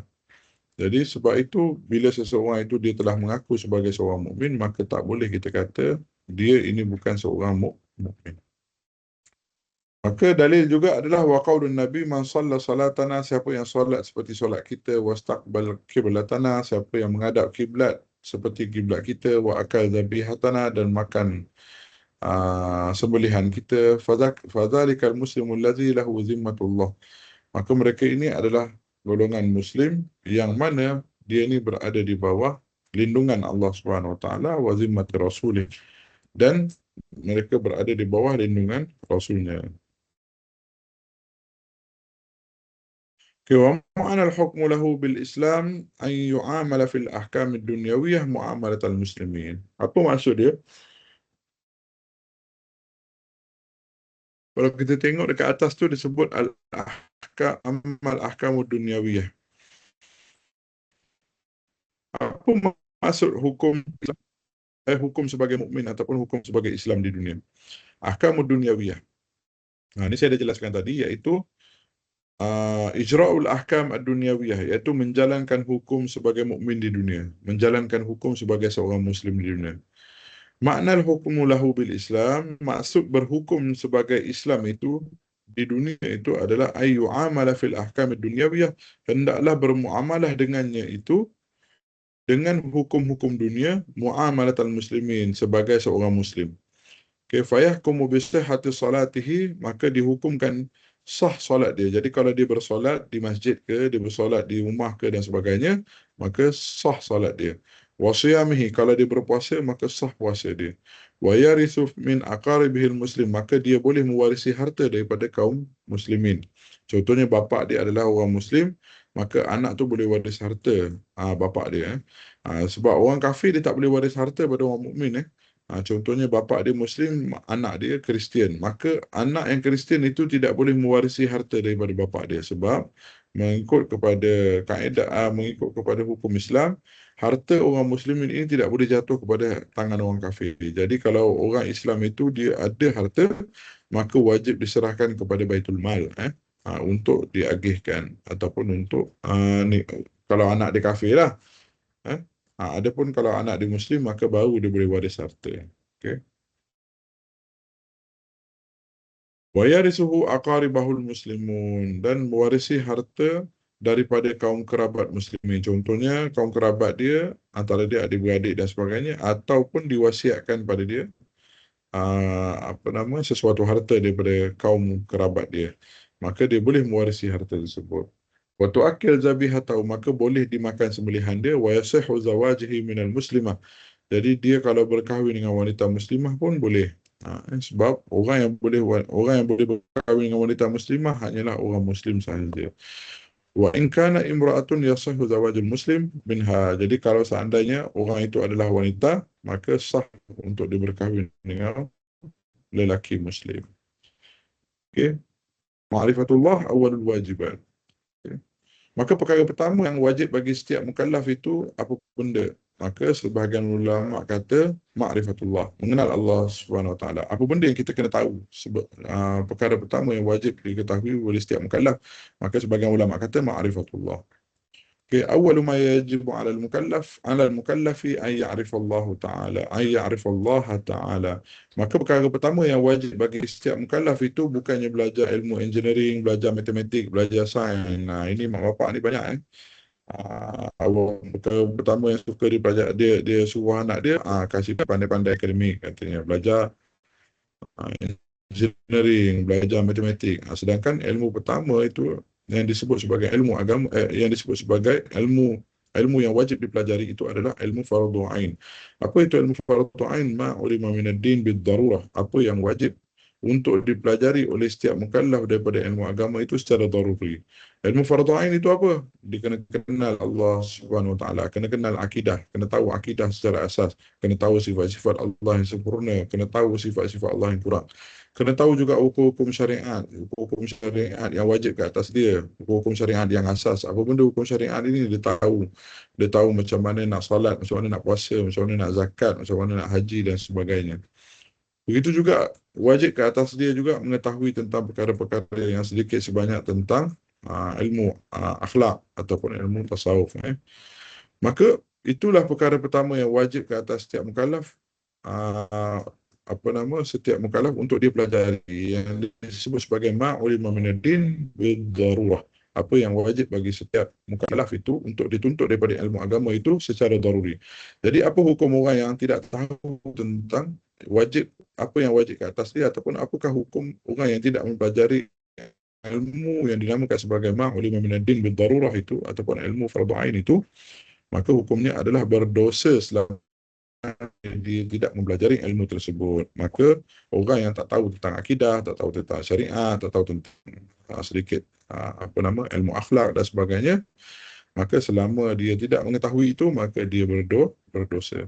Jadi sebab itu bila seseorang itu dia telah mengaku sebagai seorang mukmin, maka tak boleh kita kata dia ini bukan seorang mukmin. Maka dalil juga adalah wa qaulun nabi man shalla salatana, siapa yang solat seperti solat kita, wastaqbal qiblatana, siapa yang menghadap kiblat seperti kiblat kita, wa akal dhabihatana, dan makan sembelihan kita, fadzalikal muslimul ladzi lahu zimmatullah. Maka mereka ini adalah golongan muslim yang mana dia ini berada di bawah lindungan Allah Subhanahu wa taala, wa zimmati rasulih, dan mereka berada di bawah lindungan rasulnya. Wa ma'ana al-hukmu lahu bil Islam an yu'amala fil ahkam ad-dunyawiyah mu'amalat al-muslimin. Apa maksud dia? Kalau kita tengok dekat atas tu disebut ahkamud dunyawiyah. Apa maksud hukum hukum sebagai mukmin ataupun hukum sebagai Islam di dunia? Ahkamud dunyawiyah. Ini saya dah jelaskan tadi, iaitu ijra'ul ahkam ad-dunyawiyah, iaitu menjalankan hukum sebagai mukmin di dunia, menjalankan hukum sebagai seorang muslim di dunia. Makna hukmu lahu bil Islam, maksud berhukum sebagai Islam itu di dunia itu adalah ayu amala fil ahkam ad-dunyawiyah, hendaklah bermuamalah dengannya itu dengan hukum-hukum dunia, muamalatal muslimin, sebagai seorang muslim. Fayahkumu bisihhati salatihi, maka dihukumkan sah solat dia. Jadi kalau dia bersolat di masjid ke, dia bersolat di rumah ke dan sebagainya, maka sah solat dia. Wa siyamihi, kalau dia berpuasa, maka sah puasa dia. Wa yarithu min aqaribihil muslim, maka dia boleh mewarisi harta daripada kaum muslimin. Contohnya bapa dia adalah orang muslim, maka anak tu boleh waris harta bapa dia. Sebab orang kafir dia tak boleh waris harta pada orang mukmin. Contohnya bapa dia Muslim, anak dia Kristian. Maka anak yang Kristian itu tidak boleh mewarisi harta daripada bapa dia. Sebab mengikut kepada kaedah, mengikut kepada hukum Islam, harta orang Muslimin ini tidak boleh jatuh kepada tangan orang kafir. Jadi kalau orang Islam itu dia ada harta, maka wajib diserahkan kepada Baitul Mal untuk diagihkan ataupun untuk kalau anak dia kafir lah. Adapun kalau anak dia Muslim maka baru dia boleh waris harta. Okey. Wa yarisuhu aqaribahul muslimun, dan mewarisi harta daripada kaum kerabat muslimin. Contohnya kaum kerabat dia, antara dia adik-beradik dan sebagainya, ataupun diwasiatkan pada dia sesuatu harta daripada kaum kerabat dia, maka dia boleh mewarisi harta tersebut. Wa tu'akkil zabihatahu, maka boleh dimakan sembelihan dia. Wa yasihhu zawajihi minal muslimah, jadi dia kalau berkahwin dengan wanita muslimah pun boleh. Sebab orang yang boleh berkahwin dengan wanita muslimah hanyalah orang muslim sahaja. Wa in kana imra'atun yasihhu zawajul muslim minha, jadi kalau seandainya orang itu adalah wanita, maka sah untuk dia berkahwin dengan lelaki muslim. Okey. Ma'rifatullah awwalul wajibat. Okay. Maka perkara pertama yang wajib bagi setiap mukallaf itu apa benda? Maka sebahagian ulama kata ma'rifatullah, mengenal Allah Subhanahu Wa Taala. Apa benda yang kita kena tahu? Perkara pertama yang wajib diketahui oleh setiap mukallaf, maka sebahagian ulama kata ma'rifatullah. أول ما يجب على المكلف أن يعرف الله تعالى. Maka perkara pertama yang wajib bagi setiap mukallaf itu bukannya belajar ilmu engineering, belajar matematik, belajar sains. Ini mak bapak ni banyak perkara pertama yang suka dia suruh anak dia kasih pandai-pandai akademik, katanya belajar engineering, belajar matematik. Sedangkan ilmu pertama itu yang disebut sebagai ilmu agama, yang disebut sebagai ilmu yang wajib dipelajari itu adalah ilmu fardhu ain. Apa itu ilmu fardhu ain? Ma ulima min ad-din bid-darurah. Apa yang wajib untuk dipelajari oleh setiap mukallaf daripada ilmu agama itu secara daruri. Ilmu fardhu ain itu apa? Dia kena kenal Allah Subhanahu Wa Taala, kena kenal akidah, kena tahu akidah secara asas, kena tahu sifat-sifat Allah yang sempurna, kena tahu sifat-sifat Allah yang kurang. Kena tahu juga hukum-hukum syariat yang wajib ke atas dia, hukum syariat yang asas. Apa benda hukum syariat ini dia tahu. Dia tahu macam mana nak salat, macam mana nak puasa, macam mana nak zakat, macam mana nak haji dan sebagainya. Begitu juga wajib ke atas dia juga mengetahui tentang perkara-perkara yang sedikit sebanyak tentang ilmu akhlak ataupun ilmu tasawuf. Maka itulah perkara pertama yang wajib ke atas setiap mukallaf, setiap mukallaf untuk dia pelajari, yang disebut sebagai ma'ulima minad-din bid-darurah. Apa yang wajib bagi setiap mukallaf itu untuk dituntut daripada ilmu agama itu secara daruri. Jadi apa hukum orang yang tidak tahu tentang apa yang wajib ke atas dia, ataupun apakah hukum orang yang tidak mempelajari ilmu yang dinamakan sebagai ma'ulima minad-din bid-darurah itu, ataupun ilmu fardhu ain itu, maka hukumnya adalah berdosa selama dia tidak mempelajari ilmu tersebut. Maka orang yang tak tahu tentang akidah, tak tahu tentang syariat, tak tahu tentang sedikit ilmu akhlak dan sebagainya, maka selama dia tidak mengetahui itu, maka dia berdosa.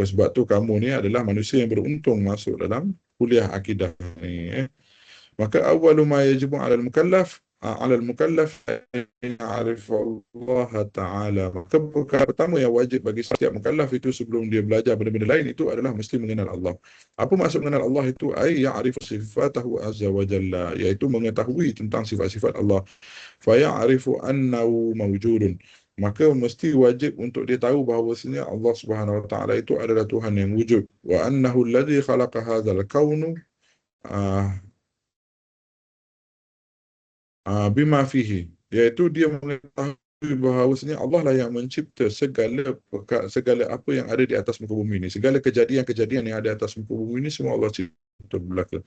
Sebab tu kamu ni adalah manusia yang beruntung masuk dalam kuliah akidah ni. Maka awwalu ma yajibu 'alal mukallaf an ya'rif Allah Ta'ala. Maka perkara pertama yang wajib bagi setiap mukallaf itu sebelum dia belajar benda-benda lain itu adalah mesti mengenal Allah. Apa maksud mengenal Allah itu? Ay ya'rif sifatahu azza wa jalla, iaitu mengetahui tentang sifat-sifat Allah. Fa ya'rifu annahu mawjudun. Maka mesti wajib untuk dia tahu bahawasanya Allah Subhanahu wa taala itu adalah Tuhan yang wujud. Wa annahu alladhi khalaqa hadzal kaunu bima fihi, iaitu dia mengetahui bahawasanya Allah lah yang mencipta segala apa yang ada di atas muka bumi ini. Segala kejadian-kejadian yang ada di atas muka bumi ini semua Allah cipta belaka.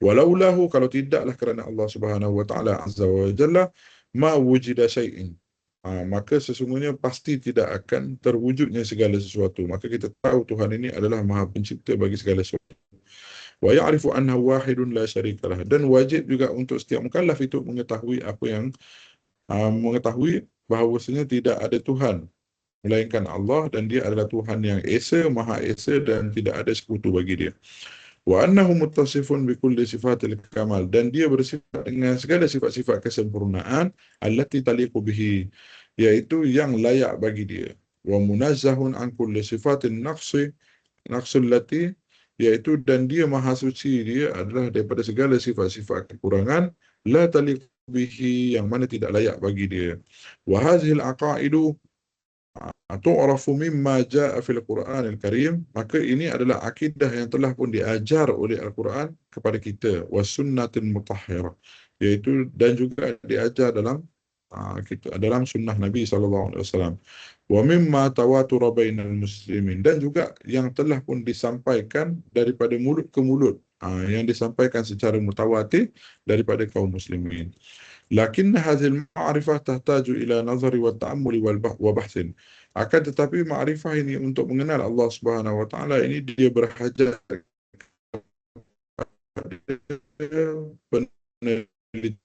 Walaulahu, kalau tidaklah kerana Allah Subhanahu wa taala azza wa jalla, ma wujida syai'in, maka sesungguhnya pasti tidak akan terwujudnya segala sesuatu. Maka kita tahu Tuhan ini adalah Maha Pencipta bagi segala sesuatu. Wa ya'rifu annahu wahidun la syarikalah, dan wajib juga untuk setiap mukallaf itu mengetahui mengetahui bahawasanya tidak ada Tuhan melainkan Allah, dan dia adalah Tuhan yang esa, Maha Esa, dan tidak ada sekutu bagi dia. Wa annahu muttasifun bi kulli sifatil kamal, dan dia bersifat dengan segala sifat-sifat kesempurnaan, allati taliqu bihi, iaitu yang layak bagi dia. Wa munazzahun an kulli sifatin naqsul lati iaitu dan dia maha suci, dia adalah daripada segala sifat-sifat kekurangan, la taliq bihi, yang mana tidak layak bagi dia. Wa hazihil aqaidu tu'rafu mimma jaa fil Qur'anil Karim, maka ini adalah akidah yang telah pun diajar oleh Al-Quran kepada kita, was sunnatin mutahhirah, iaitu dan juga diajar dalam kita dalam sunnah Nabi sallallahu alaihi wasallam. Wa mimma tawatura bainal muslimin, dan juga yang telah pun disampaikan daripada mulut ke mulut, yang disampaikan secara mutawatir daripada kaum muslimin. Lakin hadhil ma'rifah tahtaju ila nazari wa ta'ammuli wa bahsin. Akan tetapi ma'rifah ini untuk mengenal Allah Subhanahu wa taala ini dia berhajat penelitian,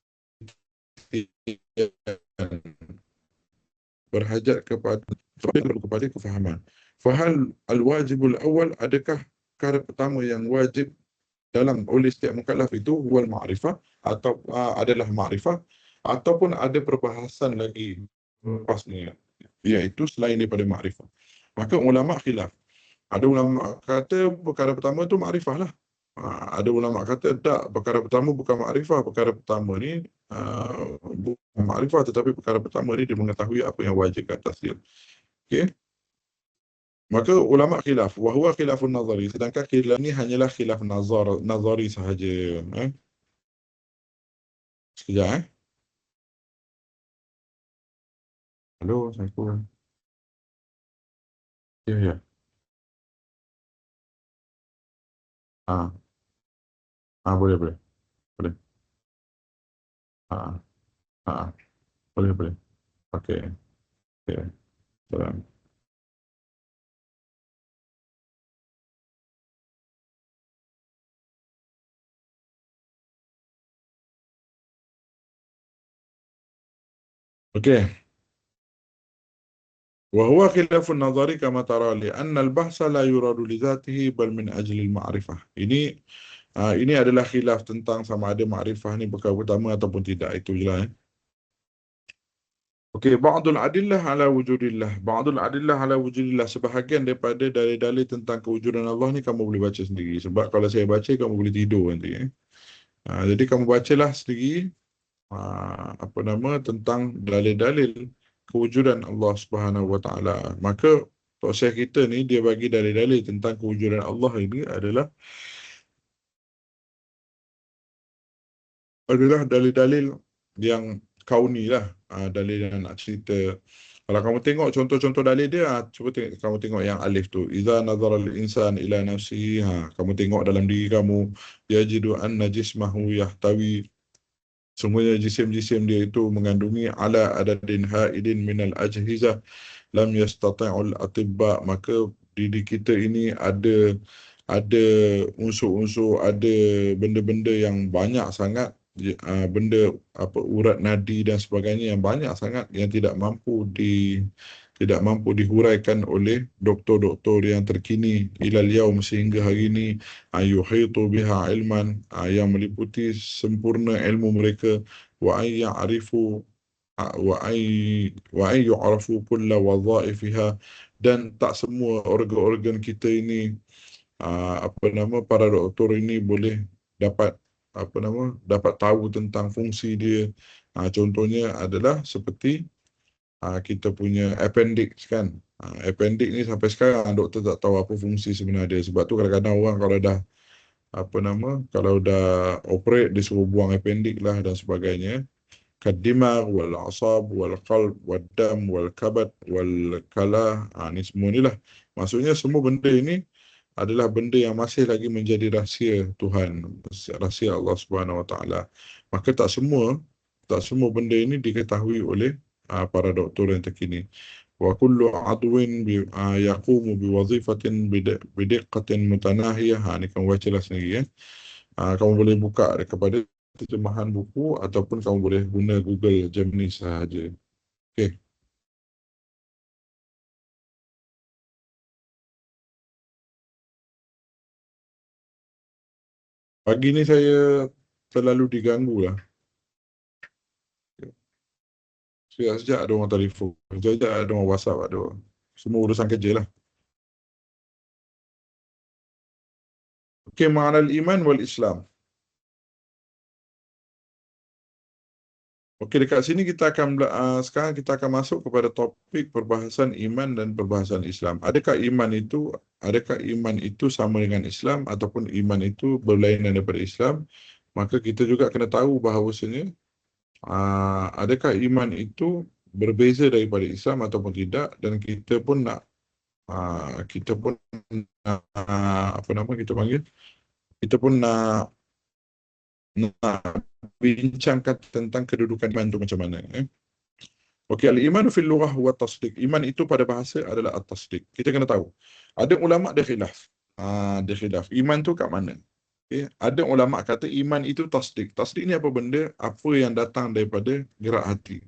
berhajat kepada kefahaman. Fahal al-wajibul awal, adakah perkara pertama yang wajib dalam oleh setiap mukallaf itu wal ma'rifah, atau adalah ma'rifah, ataupun ada perbahasan lagi lepasnya, iaitu selain daripada ma'rifah. Maka ulama khilaf. Ada ulama kata perkara pertama tu ma'rifah lah. Ada ulama kata tak, perkara pertama bukan ma'rifah, perkara pertama ni bukan ma'rifah, tetapi perkara pertama ni dia mengetahui apa yang wajib ke atas dia. Okey. Maka ulama khilaf, wa huwa khilafun nazari, sedangkan khilaf ni hanyalah khilaf nazari sahaja. Sekejap Halo, Assalamualaikum. Ya, ya. Ah, boleh, boleh. Boleh. Ah, boleh, boleh. Okey. Okey. Salam. Okey. وهو خلاف النظر كما ترى لأن البحث لا يراد لذاته بل من أجل المعرفة. Ini adalah khilaf tentang sama ada makrifah ni perkara utama ataupun tidak, itu je lah. Okey, ba'dul adillah ala wujudillah. Ba'dul adillah ala wujudillah, sebahagian daripada dalil-dalil tentang kewujudan Allah ni kamu boleh baca sendiri. Sebab kalau saya baca kamu boleh tidur nanti. Jadi kamu bacalah sendiri apa nama tentang dalil-dalil kewujudan Allah Subhanahu wa taala. Maka Tok Syekh kita ni dia bagi dalil-dalil tentang kewujudan Allah ini adalah dalil-dalil yang kauni lah. Dalil yang nak cerita. Kalau kamu tengok contoh-contoh dalil dia, cuba kamu tengok yang alif tu. Iza nazara al-insan ila nafsihi. Kamu tengok dalam diri kamu, yajidu anna jismahu yahtawi, semuanya jisim-jisim dia itu mengandungi ala adadin haidin minal ajhizah lam yastati'ul atibba. Maka diri kita ini ada unsur-unsur, ada benda-benda yang banyak sangat, benda apa urat nadi dan sebagainya yang banyak sangat yang tidak mampu dihuraikan oleh doktor-doktor yang terkini ilal yaum, sehingga hari ini, yuhitu biha ilman, yang meliputi sempurna ilmu mereka, wa ay ya'rifu wa ay yu'rafu kulla wadhaifiha, dan tak semua organ-organ kita ini, apa nama, para doktor ini boleh dapat dapat tahu tentang fungsi dia. Contohnya adalah seperti kita punya appendix kan. Appendix ni sampai sekarang doktor tak tahu apa fungsi sebenar dia. Sebab tu kadang-kadang orang kalau dah kalau dah operate dia suruh buang appendix lah dan sebagainya. Kadimag wal asab wal qalb wal dam wal kabad wal kalah, ni semua ni lah. Maksudnya semua benda ini adalah benda yang masih lagi menjadi rahsia Tuhan, rahsia Allah Subhanahu Wa Taala. Maka tak semua benda ini diketahui oleh para doktor yang terkini. Wa kullu adwin yaqumu bi wazifatin bidiqqatin mutanahiyah. Ni kamu bacalah sendiri ya. Kamu boleh buka kepada terjemahan buku ataupun kamu boleh guna Google Gemini sahaja. Okey. Pagi ni saya terlalu diganggu lah. Sejak ada orang telefon, sejak ada orang WhatsApp, ada orang. Semua urusan kerja lah. Okey, ma'na al-iman wal Islam. Okey, dekat sini kita akan sekarang kita akan masuk kepada topik perbahasan iman dan perbahasan Islam. Adakah iman itu sama dengan Islam ataupun iman itu berlainan daripada Islam? Maka kita juga kena tahu bahawasanya adakah iman itu berbeza daripada Islam ataupun tidak, dan kita pun nak apa nama kita panggil, kita pun nak bincangkan tentang kedudukan iman itu macam mana. Okey, al-iman fil lughah huwa tasdiq. Iman itu pada bahasa adalah at-tasdiq. Kita kena tahu. Ada ulama dia khilaf. Dia khilaf. Iman tu kat mana? Okey, ada ulama kata iman itu tasdiq. Tasdiq ni apa benda? Apa yang datang daripada gerak hati.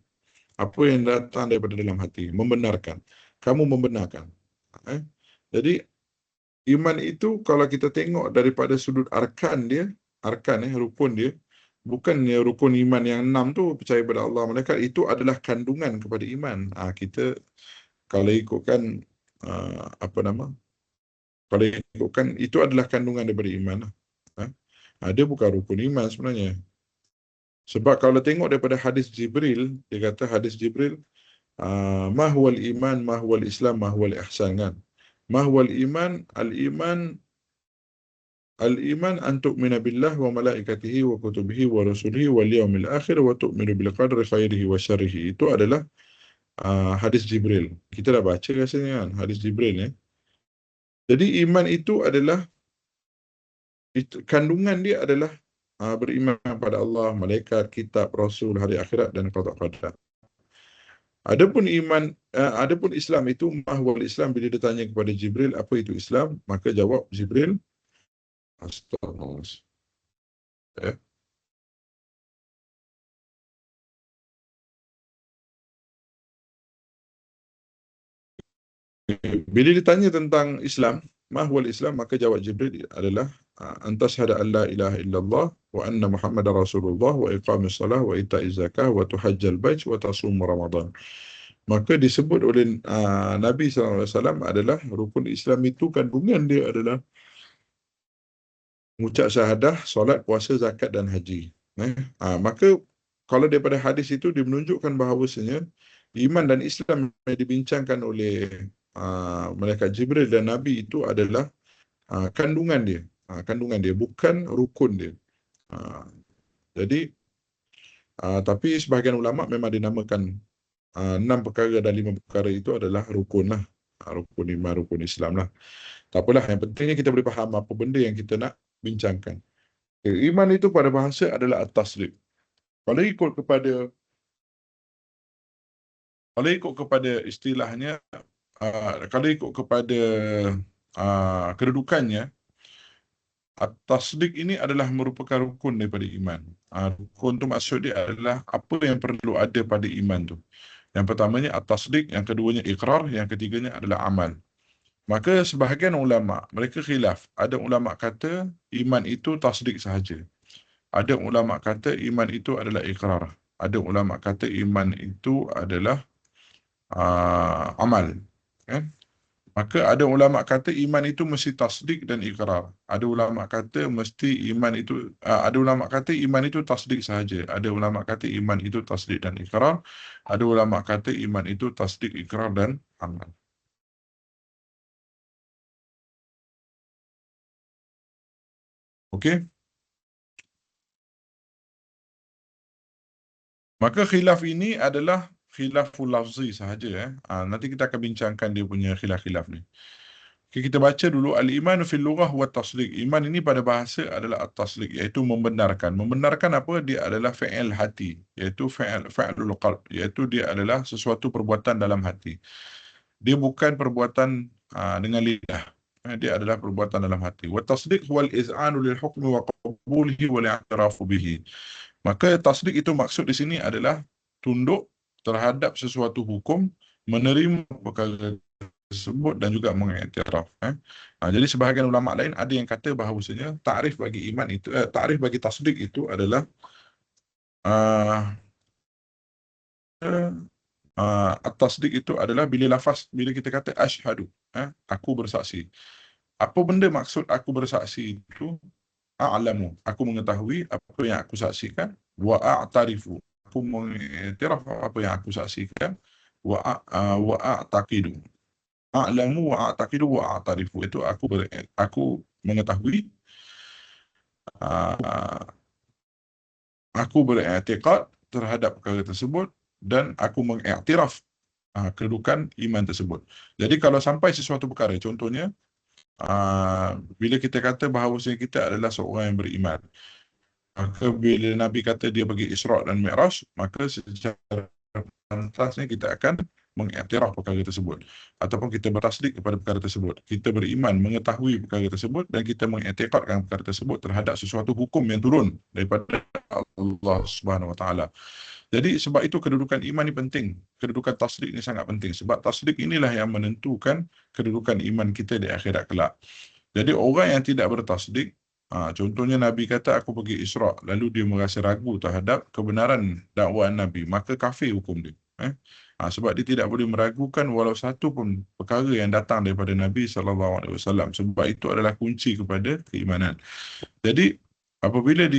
Apa yang datang daripada dalam hati, membenarkan. Kamu membenarkan. Eh? Jadi iman itu kalau kita tengok daripada sudut arkan rukun dia, bukannya rukun iman yang 6 tu percaya pada Allah, malaikat, itu adalah kandungan kepada iman. Kita kalau ikutkan apa nama? Kalau ikutkan itu adalah kandungan daripada iman lah. Dia bukan rukun iman sebenarnya. Sebab kalau tengok daripada hadis Jibril, dia kata hadis Jibril, ma huwal iman, ma huwal Islam, ma huwal ihsan, kan? Ma huwal iman, al-iman an tu'mina billah wa malaikatihi wa kutubihi wa rusulihi wal yawmil akhir wa tu'minu bil qadri khairihi wa syarrihi. Itu adalah hadis Jibril. Kita dah baca rasanya kan hadis Jibril ni. Jadi iman itu adalah kandungan dia adalah beriman pada Allah, malaikat, kitab, rasul, hari akhirat dan qada. Adapun Islam itu, mahwal Islam, bila ditanya kepada Jibril apa itu Islam, maka jawab Jibril, astagfirullah. Bila ditanya tentang Islam, mahwal Islam, maka jawab Jibril adalah antashhadu an la ilaha illallah wa anna Muhammadar Rasulullah wa iqamis salah wa ita'iz zakah wa tuhajjal bait wa tasum Ramadan. Maka disebut oleh Nabi SAW adalah rukun Islam itu kandungan dia adalah mengucap syahadah, solat, puasa, zakat dan haji. Maka kalau daripada hadis itu dia menunjukkan bahawasanya iman dan Islam yang dibincangkan oleh malaikat Jibril dan Nabi itu adalah kandungan dia, bukan rukun dia. Jadi tapi sebahagian ulama memang dinamakan 6 perkara dan 5 perkara itu adalah rukun lah. Rukun iman, rukun Islam lah. Tak apalah, yang pentingnya kita boleh faham apa benda yang kita nak bincangkan. Iman itu pada bahasa adalah at-tasdiq. Kalau ikut kepada istilahnya, kalau ikut kepada kedudukannya, at-tasdiq ini adalah merupakan rukun daripada iman. Rukun tu maksud dia adalah apa yang perlu ada pada iman tu. Yang pertamanya at-tasdiq, yang keduanya iqrar, yang ketiganya adalah amal. Maka sebahagian ulama, mereka khilaf. Ada ulama kata iman itu tasdik sahaja. Ada ulama kata iman itu adalah iqrar. Ada ulama kata iman itu adalah amal. Kan? Maka ada ulama kata iman itu mesti tasdik dan iqrar. Ada ulama kata ada ulama kata iman itu tasdik sahaja. Ada ulama kata iman itu tasdik dan iqrar. Ada ulama kata iman itu tasdik, iqrar dan amal. Okey? Maka khilaf ini adalah khilaful lafzi sahaja. Nanti kita akan bincangkan dia punya khilaf-khilaf ni. Okay, kita baca dulu. Al-iman fil lughah wa tasdiq. Iman ini pada bahasa adalah at-tasdiq, iaitu membenarkan. Membenarkan apa? Dia adalah fi'il hati, iaitu fi'lul qalb, iaitu dia adalah sesuatu perbuatan dalam hati. Dia bukan perbuatan dengan lidah. Dia adalah perbuatan dalam hati. Wa tasdiq huwal iz'anu lil hukmi wa qabulihi wal i'tirafu bihi. Maka tasdik itu maksud di sini adalah tunduk terhadap sesuatu hukum, menerima perkara tersebut dan juga mengiktiraf. Jadi sebahagian ulama lain ada yang kata bahawasanya takrif bagi iman itu, takrif bagi tasdik itu adalah at-tasdik itu adalah bila kita kata asyhadu, aku bersaksi. Apa benda maksud aku bersaksi itu? A'lamu, aku mengetahui apa yang aku saksikan. Wa a'tarifu, aku mengiktiraf apa yang aku saksikan. Wa a'taqidu, a'lamu wa a'taqidu wa a'tarifu, itu aku mengetahui, uh, aku beriktikad terhadap perkara tersebut, dan aku mengiktiraf kedudukan iman tersebut. Jadi kalau sampai sesuatu perkara, contohnya bila kita kata bahawa kita adalah seorang yang beriman, maka bila Nabi kata dia pergi Isra' dan Mi'raj, maka secara pantasnya kita akan mengiktiraf perkara tersebut, ataupun kita bertasdik kepada perkara tersebut. Kita beriman mengetahui perkara tersebut, dan kita mengiktikadkan perkara tersebut terhadap sesuatu hukum yang turun daripada Allah Subhanahu Wa Taala. Jadi sebab itu kedudukan iman ini penting. Kedudukan tasdik ini sangat penting. Sebab tasdik inilah yang menentukan kedudukan iman kita di akhirat kelak. Jadi orang yang tidak bertasdik, contohnya Nabi kata aku pergi Isra', lalu dia merasa ragu terhadap kebenaran dakwaan Nabi, maka kafir hukum dia. Sebab dia tidak boleh meragukan walau satu pun perkara yang datang daripada Nabi SAW. Sebab itu adalah kunci kepada keimanan. Jadi apabila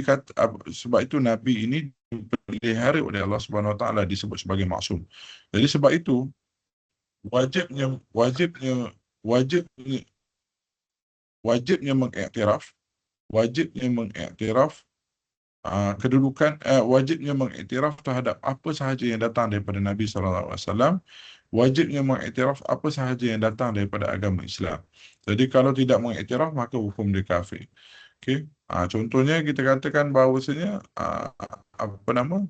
sebab itu Nabi ini dipelihara oleh Allah Subhanahu Wa Taala, disebut sebagai maksum. Jadi sebab itu wajibnya wajibnya wajibnya wajibnya mengiktiraf kedudukan, wajibnya mengiktiraf terhadap apa sahaja yang datang daripada Nabi SAW. Wajibnya mengiktiraf apa sahaja yang datang daripada agama Islam. Jadi kalau tidak mengiktiraf, maka hukum dia kafir. Okey. Contohnya kita katakan bahawasanya Allah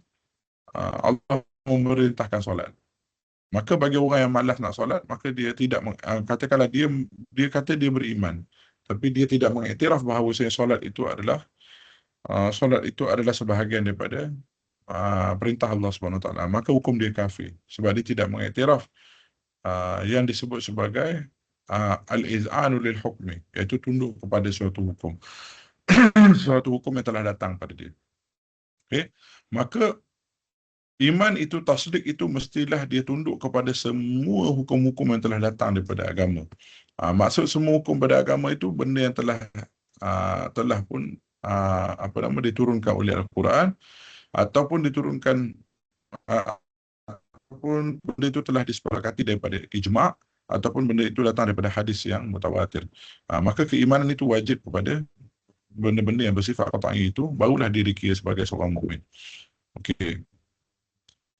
memerintahkan solat. Maka bagi orang yang malas nak solat, maka dia tidak katakanlah dia kata dia beriman, tapi dia tidak mengiktiraf bahawasanya solat itu adalah sebahagian daripada perintah Allah Subhanahu Wa Taala, maka hukum dia kafir sebab dia tidak mengiktiraf yang disebut sebagai al-iz'anu lil hukmi, iaitu tunduk kepada suatu hukum. Suatu hukum yang telah datang pada dia. Okay? Maka iman itu, tasdik itu, mestilah dia tunduk kepada semua hukum-hukum yang telah datang daripada agama. Maksud semua hukum pada agama itu benda yang telah pun diturunkan oleh Al-Quran, ataupun ataupun benda itu telah disepakati daripada ijma', ataupun benda itu datang daripada hadis yang mutawatir. Maka keimanan itu wajib kepada benda-benda yang bersifat qat'i itu, barulah diri kira sebagai seorang mukmin. Okey.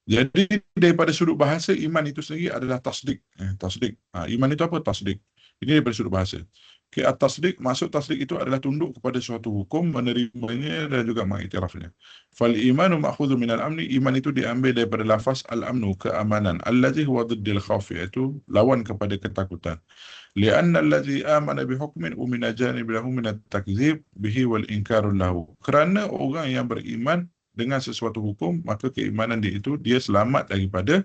Jadi daripada sudut bahasa, iman itu sendiri adalah tasdik. Tasdik. Iman itu apa? Tasdik. Ini daripada sudut bahasa. Okay, tasdik, maksud tasdik itu adalah tunduk kepada suatu hukum, menerimanya dan juga mengiktirafnya. Fal imanu ma'khudhu minal amni, iman itu diambil daripada lafaz al-amnu, keamanan. Allazi huwa dhiddil khawf, iaitu lawan kepada ketakutan. Lianna allazi amana bihukmin umina janib lahu min at-takzib bihi wal inkarul lahu. Kerana orang yang beriman dengan sesuatu hukum, maka keimanan dia itu, dia selamat daripada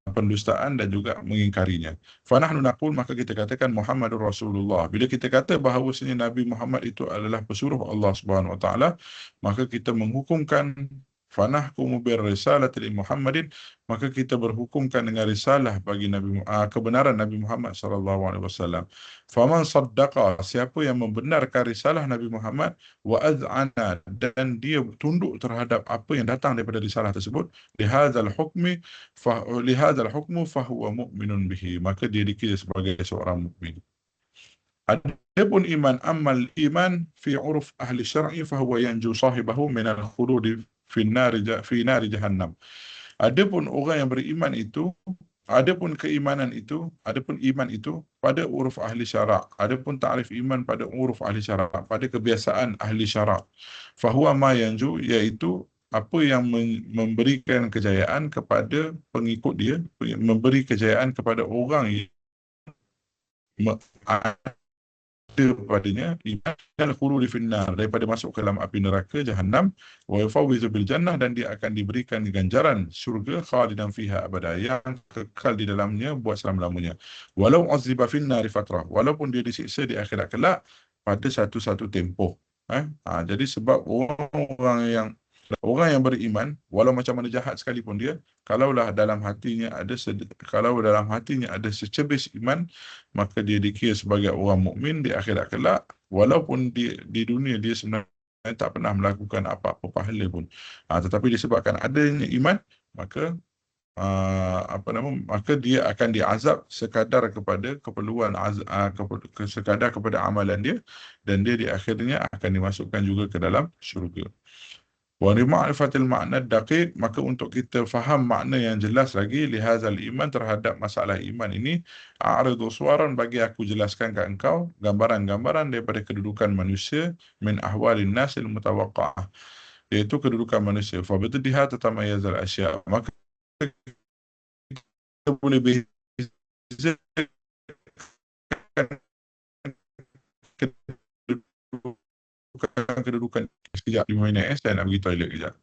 pendustaan dan juga mengingkarinya. Fanahnu naqul, maka kita katakan Muhammadur Rasulullah. Bila kita kata bahawasanya Nabi Muhammad itu adalah pesuruh Allah Subhanahu Wa Taala, maka kita menghukumkan fanahkumu bir risalati li Muhammadin, maka kita berhukumkan dengan risalah bagi kebenaran Nabi Muhammad sallallahu alaihi wasallam. Faman saddaqa, siapa yang membenarkan risalah Nabi Muhammad, wa az'ana, dan dia tunduk terhadap apa yang datang daripada risalah tersebut, lihadzal hukmu fahuwa mu'minun bihi, maka dia dikira sebagai seorang mukmin. Adapun iman, amal iman fi uruf ahli syar'i fahuwa yanju sahibahu min al-khuludi fi nari jahannam. Adapun orang yang beriman itu, adapun iman itu pada uruf ahli syarak, adapun ta'rif iman pada uruf ahli syarak, pada kebiasaan ahli syarak, fahuwa ma yanju, iaitu apa yang memberikan kejayaan kepada pengikut dia, memberi kejayaan kepada orang yang ada padanya iman, dan khuludi finnar, daripada masuk ke dalam api neraka jahannam, wa yufawwizu bil jannah, dan dia akan diberikan ganjaran syurga khalidan fiha abada, yang kekal di dalamnya buat selama-lamanya. Walau azziba finnar fatrah, walaupun dia disiksa di akhirat kelak pada satu tempoh. Jadi sebab orang yang Orang yang beriman, walau macam mana jahat sekalipun dia, kalau dalam hatinya ada secebis iman, maka dia dikira sebagai orang mukmin di akhirat kelak, walaupun di dunia dia sebenarnya tak pernah melakukan apa-apa pahala pun. Tetapi disebabkan adanya iman, maka maka dia akan diazab sekadar kepada keperluan sekadar kepada amalan dia, dan dia di akhirnya akan dimasukkan juga ke dalam syurga. Wa li ma'rifatil makna daqiq, maka untuk kita faham makna yang jelas lagi lihazal iman, terhadap masalah iman ini, a'ridu suwaran, bagi aku jelaskan kat engkau gambaran-gambaran daripada kedudukan manusia, min ahwalin nasil mutawaqqa'ah, iaitu kedudukan manusia, fa biddiha tatamayyazal asya', maka kita boleh bezakan kedudukan. Sekejap, 5 minit, saya nak pergi toilet kejap.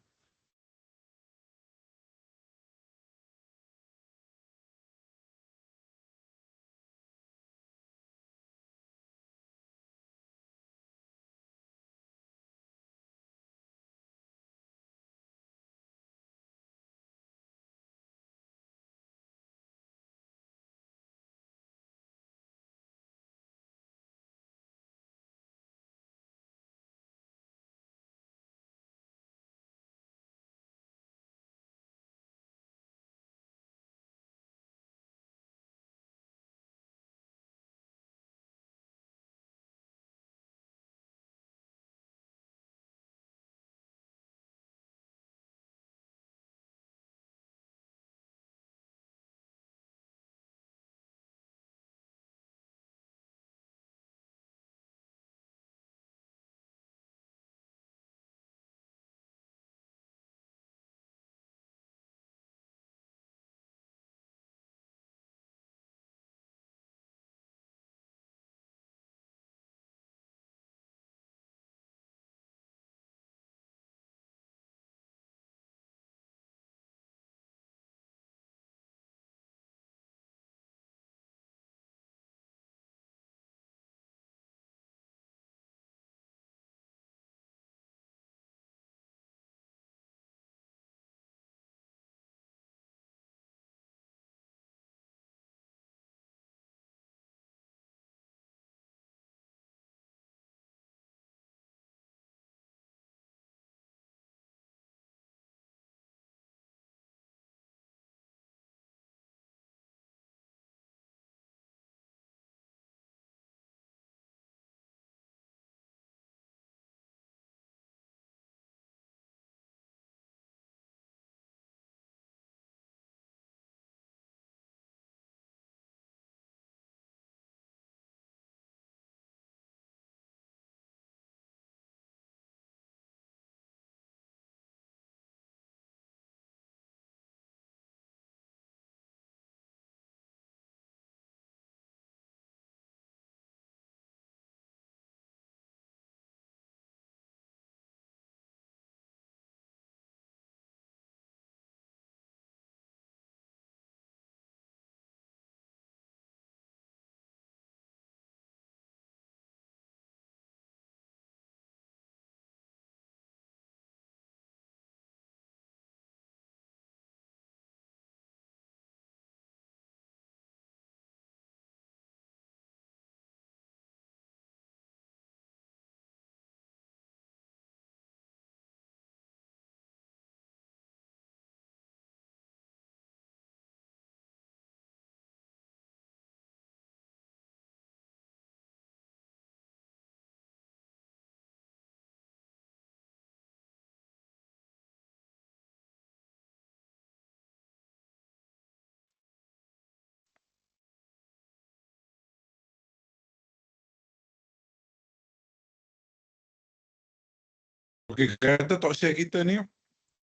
Okey, kata talk share kita ni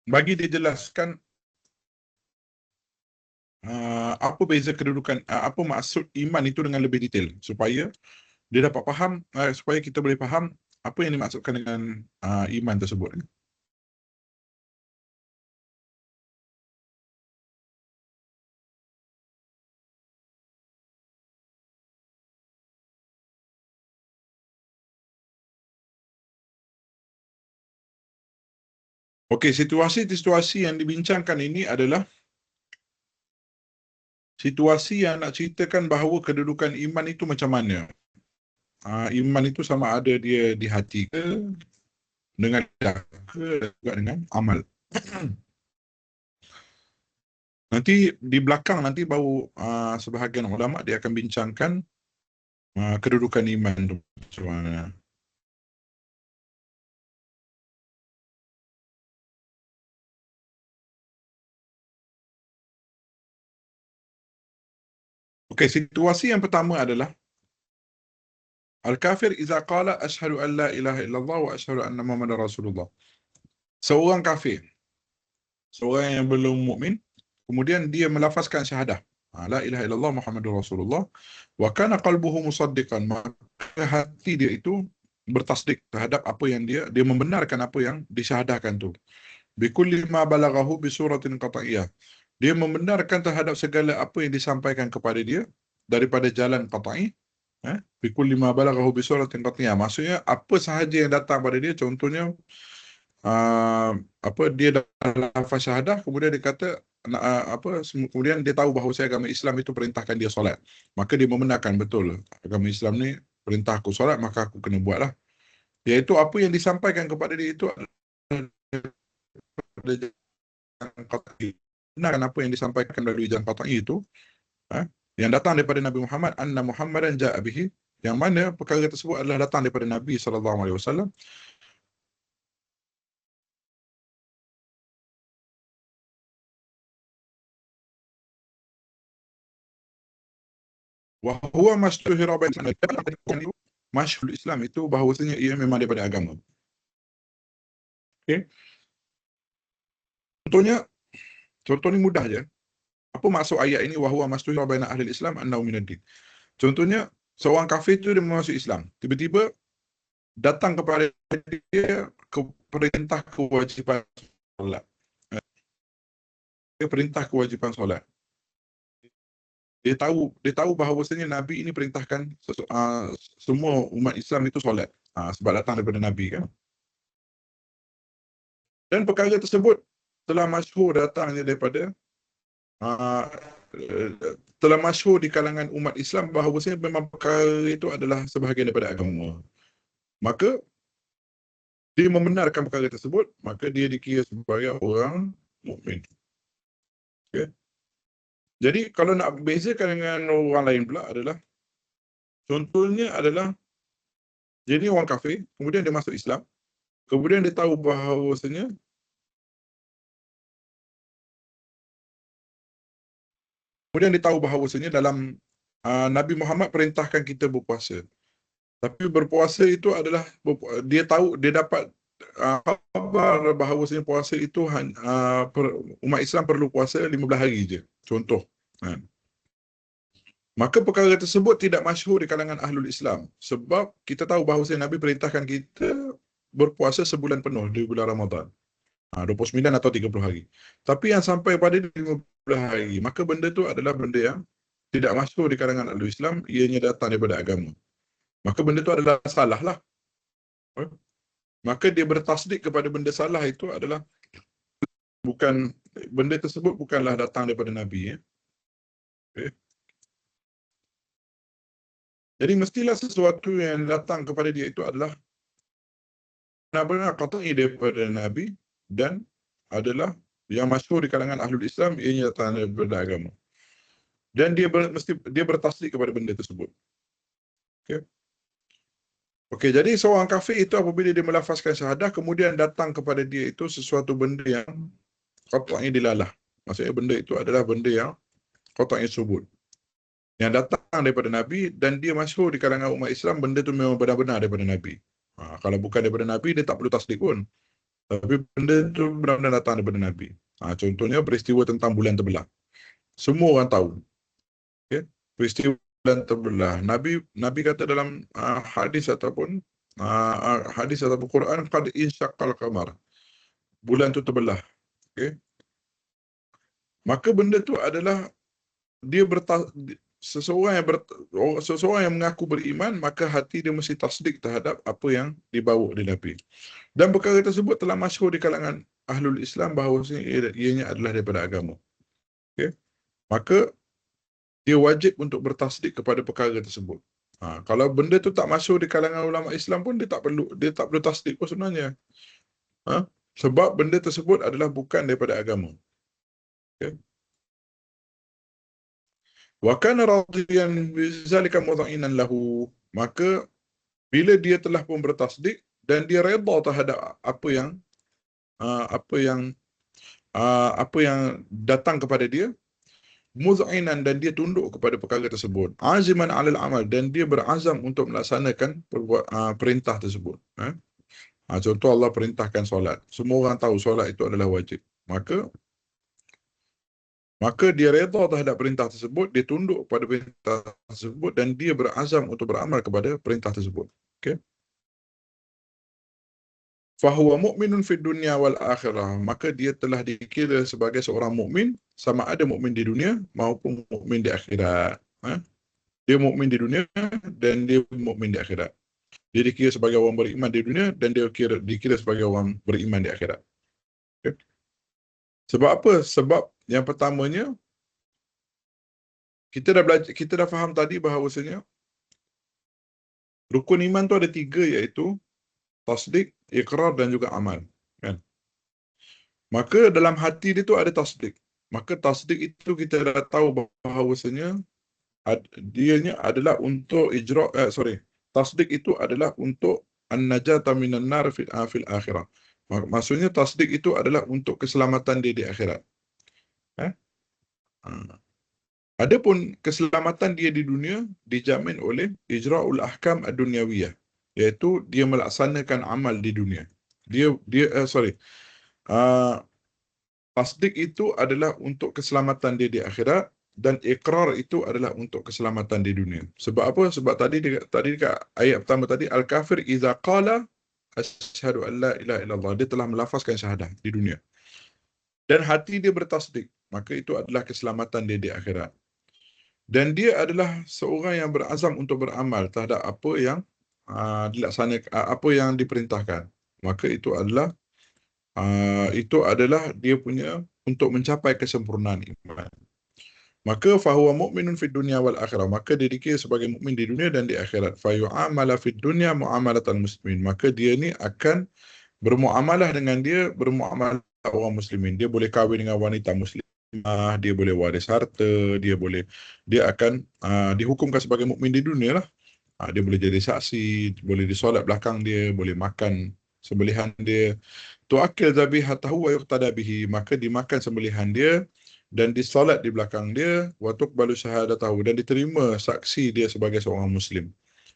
bagi dia jelaskan apa beza kedudukan, apa maksud iman itu dengan lebih detail, supaya dia dapat faham, supaya kita boleh faham apa yang dimaksudkan dengan iman tersebut. Okey, situasi-situasi yang dibincangkan ini adalah situasi yang nak ceritakan bahawa kedudukan iman itu macam mana. Iman itu sama ada dia di hati ke, dengan lidah ke, juga dengan amal. Nanti di belakang nanti baru sebahagian ulama dia akan bincangkan kedudukan iman itu macam mana. Okey, situasi yang pertama adalah al-kafir idza qala asyhadu an la ilaha illallah wa asyhadu anna muhammadar rasulullah. Seorang kafir, seorang yang belum mukmin, kemudian dia melafazkan syahadah, la ilaha illallah muhammadur rasulullah, wa kana qalbuhu musaddiqan, maka hati dia itu bertasdik terhadap apa yang dia membenarkan apa yang disyahadahkan tu. Bikulli ma balaghahu bi suratin qat'iyah. Dia membenarkan terhadap segala apa yang disampaikan kepada dia daripada jalan qat'i. Bikulli ma balaghahu bi suratin qat'iyah. Maksudnya apa sahaja yang datang pada dia, contohnya dia dah lafaz syahadah, kemudian dia kata kemudian dia tahu bahawa agama Islam itu perintahkan dia solat, maka dia membenarkan betul agama Islam ni perintah aku solat, maka aku kena buatlah. Iaitu apa yang disampaikan kepada dia itu benarkan apa yang disampaikan melalui jalan qat'i itu, yang datang daripada Nabi Muhammad, anna Muhammadan ja'a bihi, yang mana perkara tersebut adalah datang daripada Nabi SAW. Wa huwa mastuhira baina masyhur Islam itu bahawasanya ia memang daripada agama. Okey. Contoh ni mudah je. Apa maksud ayat ini, wa huwa mastuhira baina ahli Islam annahu minad din. Contohnya seorang kafir tu dia masuk Islam, tiba-tiba datang kepada dia perintah kewajipan solat. Perintah kewajipan solat. Dia tahu bahawasanya Nabi ini perintahkan semua umat Islam itu solat. Sebab datang daripada Nabi kan. Dan perkara tersebut telah masyhur datangnya daripada telah masyhur di kalangan umat Islam bahawasanya memang perkara itu adalah sebahagian daripada agama. Maka dia membenarkan perkara tersebut, maka dia dikira sebagai orang mukmin. Okay. Jadi kalau nak bezakan dengan orang lain pula adalah, contohnya adalah jadi orang kafir, kemudian dia masuk Islam, kemudian dia tahu bahawasanya dalam Nabi Muhammad perintahkan kita berpuasa. Tapi berpuasa itu adalah, dia dapat khabar bahawasanya puasa itu umat Islam perlu puasa 15 hari je. Contoh. Maka perkara tersebut tidak masyhur di kalangan ahlul Islam. Sebab kita tahu bahawasanya Nabi perintahkan kita berpuasa sebulan penuh di bulan Ramadan. 29 atau 30 hari. Tapi yang sampai pada 15 hari, maka benda itu adalah benda yang tidak masyhur di kalangan ahlul Islam, ianya datang daripada agama. Maka benda itu adalah salah lah. Maka dia bertasdik kepada benda salah itu adalah benda tersebut bukanlah datang daripada Nabi. Okay. Jadi mestilah sesuatu yang datang kepada dia itu adalah benar-benar qat'i daripada Nabi dan adalah yang masyhur di kalangan ahlul Islam, ianya datang daripada agama. Dan dia bertasdik kepada benda tersebut. Okey, jadi seorang kafir itu apabila dia melafazkan syahadah, kemudian datang kepada dia itu sesuatu benda yang qat'i dilalah. Maksudnya benda itu adalah benda yang qat'i subut, yang datang daripada Nabi, dan dia masyhur di kalangan umat Islam, benda itu memang benar-benar daripada Nabi. Kalau bukan daripada Nabi, dia tak perlu tasdik pun. Tapi benda itu benar-benar datang daripada Nabi. Contohnya peristiwa tentang bulan terbelah. Semua orang tahu. Okay? Peristiwa bulan terbelah. Nabi kata dalam hadis ataupun Quran, qad insyaqqal qamar. Bulan itu terbelah. Okay? Maka benda itu adalah seseorang yang mengaku beriman, maka hati dia mesti tasdik terhadap apa yang dibawa oleh Nabi. Dan perkara tersebut telah masyhur di kalangan ahlul Islam bahawasanya ianya adalah daripada agama. Okay? Maka dia wajib untuk bertasdik kepada perkara tersebut. Kalau benda tu tak masuk di kalangan ulama Islam pun dia tak perlu tasdik pun sebenarnya. Sebab benda tersebut adalah bukan daripada agama. Okay? Wa kana radiyan bizalika mudhinan lahu, maka bila dia telah pun bertasdik dan dia redha terhadap apa yang datang kepada dia, muz'inan, dan dia tunduk kepada perkara tersebut, aziman 'alal amal, dan dia berazam untuk melaksanakan perintah tersebut. Contoh Allah perintahkan solat. Semua orang tahu solat itu adalah wajib. Maka dia redha terhadap perintah tersebut, dia tunduk pada perintah tersebut, dan dia berazam untuk beramal kepada perintah tersebut. Okey. Fahuwa mu'minun fid dunya wal akhirah, maka dia telah dikira sebagai seorang mukmin, sama ada mukmin di dunia maupun mukmin di akhirat. Dia mukmin di dunia dan dia mukmin di akhirat. Dia dikira sebagai orang beriman di dunia dan dia dikira sebagai orang beriman di akhirat. Okay. Sebab apa? Sebab yang pertamanya, kita dah faham tadi bahawasanya rukun iman tu ada 3, iaitu tasdik, iqrar dan juga amal. Kan? Maka dalam hati dia tu ada tasdik. Maka tasdik itu kita dah tahu bahawasanya dianya adalah untuk tasdik itu adalah untuk an-najata minan nar fil akhirah. Maksudnya tasdik itu adalah untuk keselamatan dia di akhirat. Adapun keselamatan dia di dunia dijamin oleh ijra'ul ahkam ad-dunyawiyah, iaitu dia melaksanakan amal di dunia. Tasdik itu adalah untuk keselamatan dia di akhirat, dan iqrar itu adalah untuk keselamatan di dunia. Sebab apa? Sebab tadi dekat ayat pertama tadi, al-kafir idza qala asyhadu an la ilaha illallah, dia telah melafazkan syahadah di dunia dan hati dia bertasdik, maka itu adalah keselamatan dia di akhirat. Dan dia adalah seorang yang berazam untuk beramal terhadap apa yang dilaksanakan, apa yang diperintahkan. Maka itu adalah dia punya untuk mencapai kesempurnaan iman. Maka fahuwa mu'minun fid dunya wal akhirah, maka dia dikira sebagai mukmin di dunia dan di akhirat. Fa yu'amala fid dunya mu'amalatal muslimin, maka dia ni akan bermuamalah orang muslimin. Dia boleh kahwin dengan wanita muslimah, dia boleh waris harta, dia akan dihukumkan sebagai mukmin di dunia lah. Dia boleh jadi saksi, boleh disolat belakang dia, boleh makan sembelihan dia. Tu'akil zabihatahu wa yuqtada bihi, maka dimakan sembelihan dia dan disolat di belakang dia, wa tuqbalu syahadatahu, dan diterima saksi dia sebagai seorang muslim,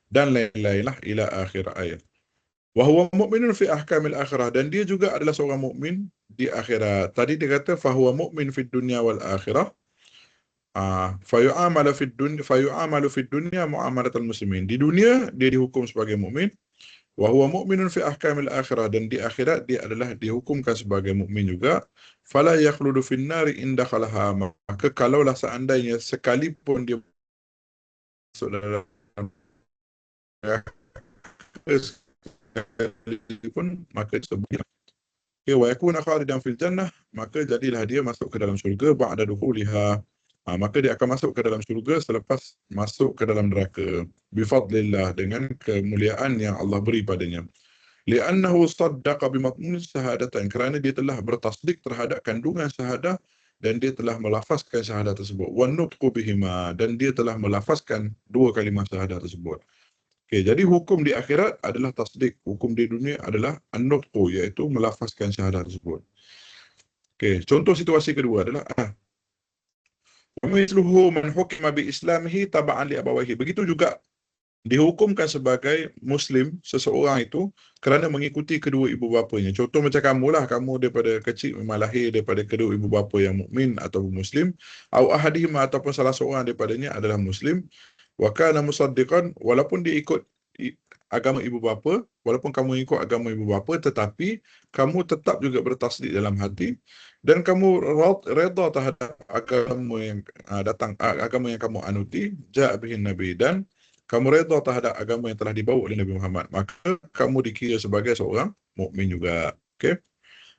dan lain-lain lah ila akhir ayat. Wa huwa mu'minun fi ahkamil akhirah, dan dia juga adalah seorang mukmin di akhirat. Tadi dia kata fa huwa mu'min fid dunya wal akhirah. Fayu'amalu fid dunya mu'amalatal muslimin. Di dunia dia dihukum sebagai mukmin, wa huwa mu'minun fi ahkamil akhirah, dan di akhirat dia adalah dihukumkan sebagai mukmin juga. Fala yakhludu fin nari in dakhalaha, maka kalaulah seandainya sekalipun dia masuk dalam sekalipun, maka disebut wa yakuna khalidan fil jannah, maka jadilah dia masuk ke dalam syurga ba'da dukhuliha, maka dia akan masuk ke dalam syurga selepas masuk ke dalam neraka, bifadlillah, dengan kemuliaan yang Allah beri padanya. Li'annahu saddaqa bimatmun syahadatain, kerana dia telah bertasdik terhadap kandungan syahadah dan dia telah melafazkan syahadah tersebut. Wa nutqu bihima, dan dia telah melafazkan 2 kalimah syahadah tersebut. Okey, jadi hukum di akhirat adalah tasdik, hukum di dunia adalah an-nutqu, iaitu melafazkan syahadah tersebut. Okey, contoh situasi kedua adalah misluhu man hukima bi islamihi taba'an li abawayhi. Begitu juga dihukumkan sebagai muslim seseorang itu kerana mengikuti kedua ibu bapanya. Contoh macam kamu daripada kecil memang lahir daripada kedua ibu bapa yang mukmin ataupun muslim, au ahadihima, ataupun salah seorang daripadanya adalah muslim, wa kana musaddiqan, walaupun dia ikut agama ibu bapa, walaupun kamu ikut agama ibu bapa, tetapi kamu tetap juga bertasdik dalam hati dan kamu redha terhadap agama yang agama yang kamu anuti, ja'a bihin nabi, dan kamu redha terhadap agama yang telah dibawa oleh Nabi Muhammad, maka kamu dikira sebagai seorang mukmin juga. Okey.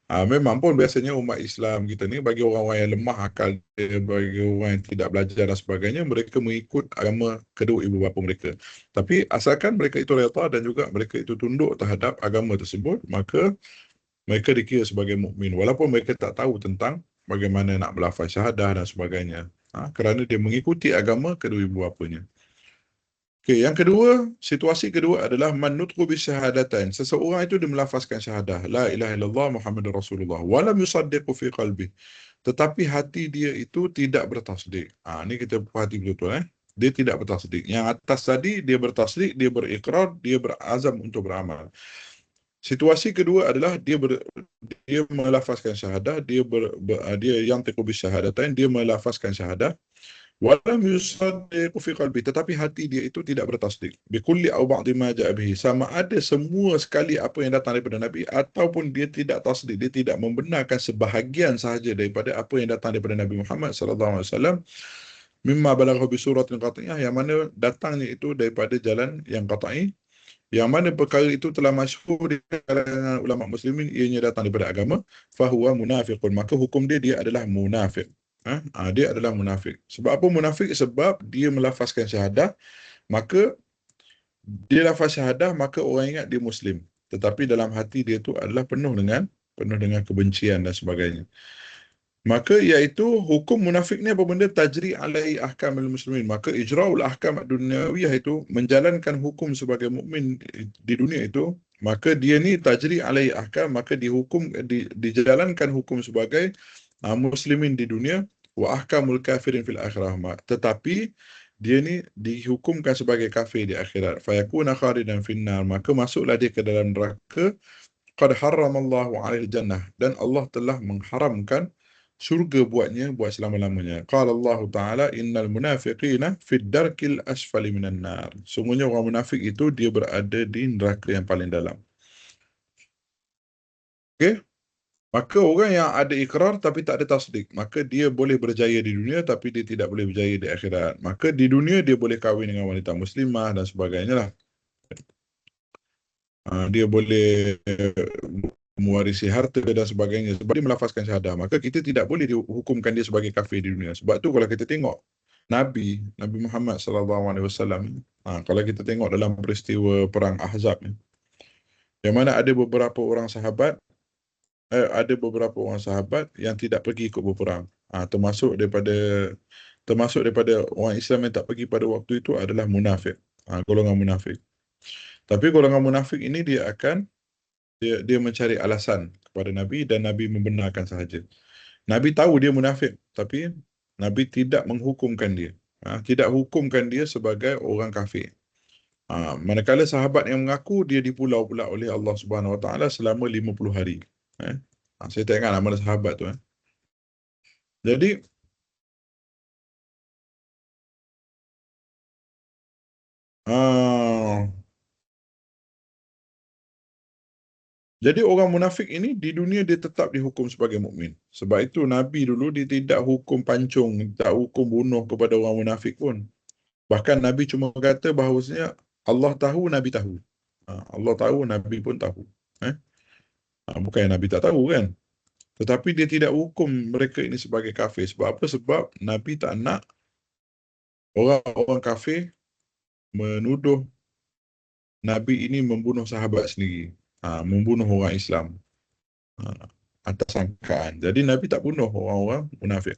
Memang pun biasanya umat Islam kita ni, bagi orang-orang yang lemah akal dia, bagi orang yang tidak belajar dan sebagainya, mereka mengikut agama kedua ibu bapa mereka. Tapi asalkan mereka itu reda dan juga mereka itu tunduk terhadap agama tersebut, maka mereka dikira sebagai mukmin walaupun mereka tak tahu tentang bagaimana nak melafaz syahadah dan sebagainya. Kerana dia mengikuti agama kedua ibu bapanya. Okey, yang kedua, situasi kedua adalah man nutqu bisyahadatain. Seseorang itu dia melafazkan syahadah, la ilaha illallah Muhammadur Rasulullah, walam yusaddiqu fi qalbi. Tetapi hati dia itu tidak bertasdik. Ni kita perhati betul-betul. Dia tidak bertasdik. Yang atas tadi, dia bertasdik, dia berikrar, dia berazam untuk beramal. Situasi kedua adalah dia melafazkan syahadah, dia yang tequ bisyahadatain, dia melafazkan syahadah, walam yusaddiqu fi qalbi, tetapi hati dia itu tidak bertasdik. Bikulli aw ba'di ma ja'a bihi, sama ada semua sekali apa yang datang daripada Nabi, ataupun dia tidak tasdik, dia tidak membenarkan sebahagian sahaja daripada apa yang datang daripada Nabi Muhammad sallallahu alaihi wasallam, mimma balagha bi suratin qat'iyah, yang mana datangnya itu daripada jalan yang qat'i, yang mana perkara itu telah masyhur di kalangan ulama muslimin, ianya datang daripada agama, fahuwa munafiqun, maka hukum dia adalah munafik. Dia adalah munafik. Sebab apa munafik? Sebab dia melafazkan syahadah, maka dia lafaz syahadah, maka orang ingat dia Muslim. Tetapi dalam hati dia tu adalah penuh dengan kebencian dan sebagainya. Maka iaitu hukum munafik ni apa benda? Tajri alai ahkamul muslimin. Maka ijra'ul ahkam dunyawiyah itu, menjalankan hukum sebagai mukmin di dunia itu, maka dia ni tajri alai ahkam, maka dijalankan hukum sebagai muslimin di dunia, wa ahkamul kafirin fil akhirah. Tetapi dia ni dihukumkan sebagai kafir di akhirat. Fayakuna khalidan finnar, maka masuklah dia ke dalam neraka. Qad harramallahu 'alaihi jannah, dan Allah telah mengharamkan syurga buatnya, buat selama-lamanya. Qala Allah Ta'ala, innal munafiqina fid darkil asfali minan nar. Sungguhnya orang munafik itu dia berada di neraka yang paling dalam. Okey? Maka orang yang ada ikrar tapi tak ada tasdik, maka dia boleh berjaya di dunia tapi dia tidak boleh berjaya di akhirat. Maka di dunia dia boleh kahwin dengan wanita muslimah dan sebagainya lah. Dia boleh mewarisi harta dan sebagainya sebab dia melafazkan syahadah. Maka kita tidak boleh dihukumkan dia sebagai kafir di dunia. Sebab tu kalau kita tengok Nabi Muhammad sallallahu alaihi wasallam, kalau kita tengok dalam peristiwa perang Ahzab ni, yang mana ada beberapa orang sahabat yang tidak pergi ikut berperang. Termasuk daripada orang Islam yang tak pergi pada waktu itu adalah munafik. Golongan munafik. Tapi golongan munafik ini dia mencari alasan kepada Nabi dan Nabi membenarkan sahaja. Nabi tahu dia munafik, tapi Nabi tidak menghukumkan dia. Tidak hukumkan dia sebagai orang kafir. Manakala sahabat yang mengaku, dia dipulau pula oleh Allah Subhanahu Wa Taala selama 50 hari. Saya tak ingat nama sahabat tu. Jadi orang munafik ini di dunia dia tetap dihukum sebagai mukmin. Sebab itu Nabi dulu dia tidak hukum pancung, tak hukum bunuh kepada orang munafik pun. Bahkan Nabi cuma kata bahawasanya Allah tahu, Nabi tahu. Allah tahu, Nabi pun tahu. Bukan yang Nabi tak tahu kan. Tetapi dia tidak hukum mereka ini sebagai kafir. Sebab apa? Sebab Nabi tak nak orang-orang kafir menuduh Nabi ini membunuh sahabat sendiri. Membunuh orang Islam. Atas sangkaan. Jadi Nabi tak bunuh orang-orang munafik.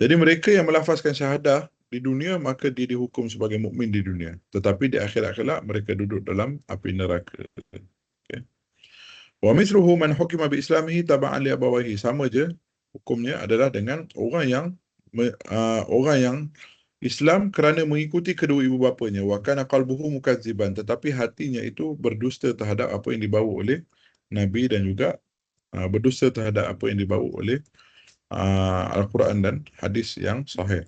Jadi mereka yang melafazkan syahadah di dunia, maka dia dihukum sebagai mukmin di dunia. Tetapi di akhirat kelak mereka duduk dalam api neraka. Okay. Wa mithluhu man hukima bi islamihi taba'an li abawayhi. Sama je hukumnya adalah dengan orang yang Islam kerana mengikuti kedua ibu bapanya, wa kana qalbuhu mukadziban, tetapi hatinya itu berdusta terhadap apa yang dibawa oleh Nabi dan juga berdusta terhadap apa yang dibawa oleh Al-Quran dan hadis yang sahih.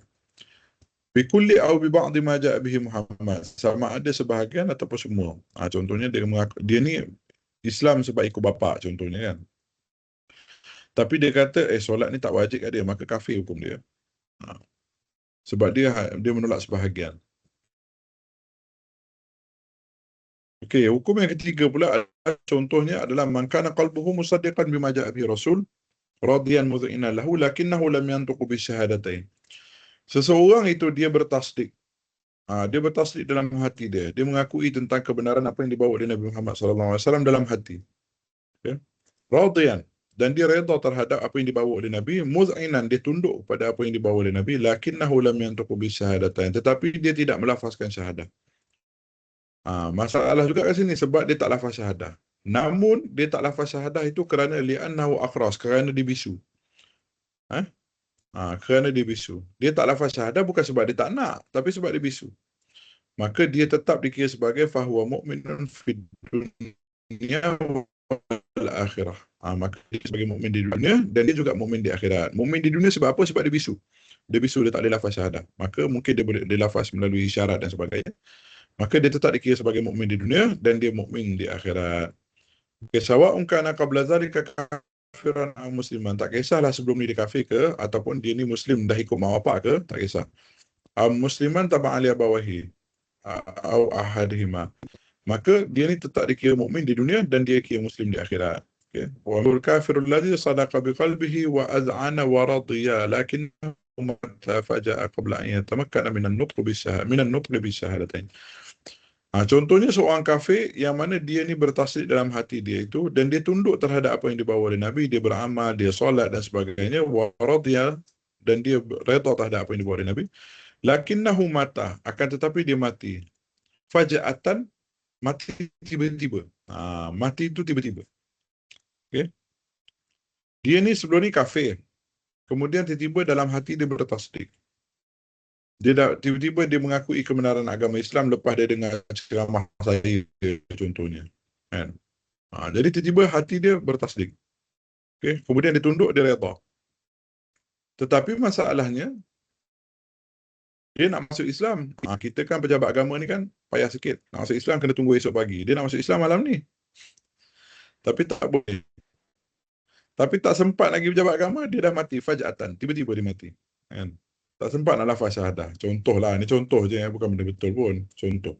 Bikulli aw bi ba'di ma ja'a bihi Muhammad, sama ada sebahagian ataupun semua. Contohnya dia ni Islam sebab ikut bapa contohnya kan. Tapi dia kata solat ni tak wajib kat dia, maka kafir hukum dia. Sebab dia menolak sebahagian. Okey, hukum yang ketiga pula contohnya adalah man kana qalbuhu musaddiqan bima ja'a bihi Rasul radiyan mudhi'ina lahu lakinnahu lam yantuq bisyahadatain. Seseorang itu dia bertasdik. Dia bertasdik dalam hati dia. Dia mengakui tentang kebenaran apa yang dibawa oleh Nabi Muhammad SAW dalam hati. Okay. Radiyan. Dan dia redha terhadap apa yang dibawa oleh Nabi. Muz'inan, dia tunduk pada apa yang dibawa oleh Nabi. Lakinnahu lam yantuq bisyahadatain. Tetapi dia tidak melafazkan syahadah. Masalah juga kat sini sebab dia tak lafaz syahadah. Namun dia tak lafaz syahadah itu kerana li'annahu akhras, kerana dia bisu. Kerana dia bisu. Dia tak lafaz syahadah bukan sebab dia tak nak, tapi sebab dia bisu. Maka dia tetap dikira sebagai fahuwa mu'minun fid dunya wal akhirah. Maka dia sebagai mukmin di dunia dan dia juga mukmin di akhirat. Mukmin di dunia sebab apa? Sebab dia bisu. Dia bisu, dia tak boleh lafaz syahadah. Maka mungkin dia lafaz melalui isyarat dan sebagainya. Maka dia tetap dikira sebagai mukmin di dunia dan dia mukmin di akhirat. Sawa'un kana qabla zalika kafiran aw musliman. Tak kisahlah sebelum ni dia kafir ke ataupun dia ni muslim dah ikut mak bapak ke, tak kisah. Musliman taba'an li abawahi aw ahadihima. Maka dia ni tetap dikira mukmin di dunia dan dia kira muslim di akhirat. Okey. Wa hul kafirul ladzi sadaqa biqalbihi wa az'ana wa radiya lakinnahu mata faja'a qabla an yatamakkana minan nutq bisyahadatain. Contohnya seorang kafir yang mana dia ni bertasdik dalam hati dia itu dan dia tunduk terhadap apa yang dibawa oleh Nabi, dia beramal, dia solat dan sebagainya, wa radiya, dan dia redha terhadap apa yang dibawa oleh Nabi. Lakinnahu mata, akan tetapi dia mati. Faja'atan, mati tiba-tiba. Mati itu tiba-tiba. Okay? Dia ni sebelum ni kafir. Kemudian tiba-tiba dalam hati dia bertasdik. Dia tiba-tiba dia mengakui kebenaran agama Islam lepas dia dengar ceramah saya contohnya. Kan? Jadi tiba-tiba hati dia bertasdik. Okay? Kemudian dia tunduk, dia redha. Tetapi masalahnya dia nak masuk Islam. Kita kan pejabat agama ni kan payah sikit. Nak masuk Islam kena tunggu esok pagi. Dia nak masuk Islam malam ni. Tapi tak boleh. Tapi tak sempat lagi pejabat agama, dia dah mati fajatan. Tiba-tiba dia mati. Kan? Tak sempat nak lafaz syahadah. Contohlah, ni contoh je, bukan benda betul pun. Contoh.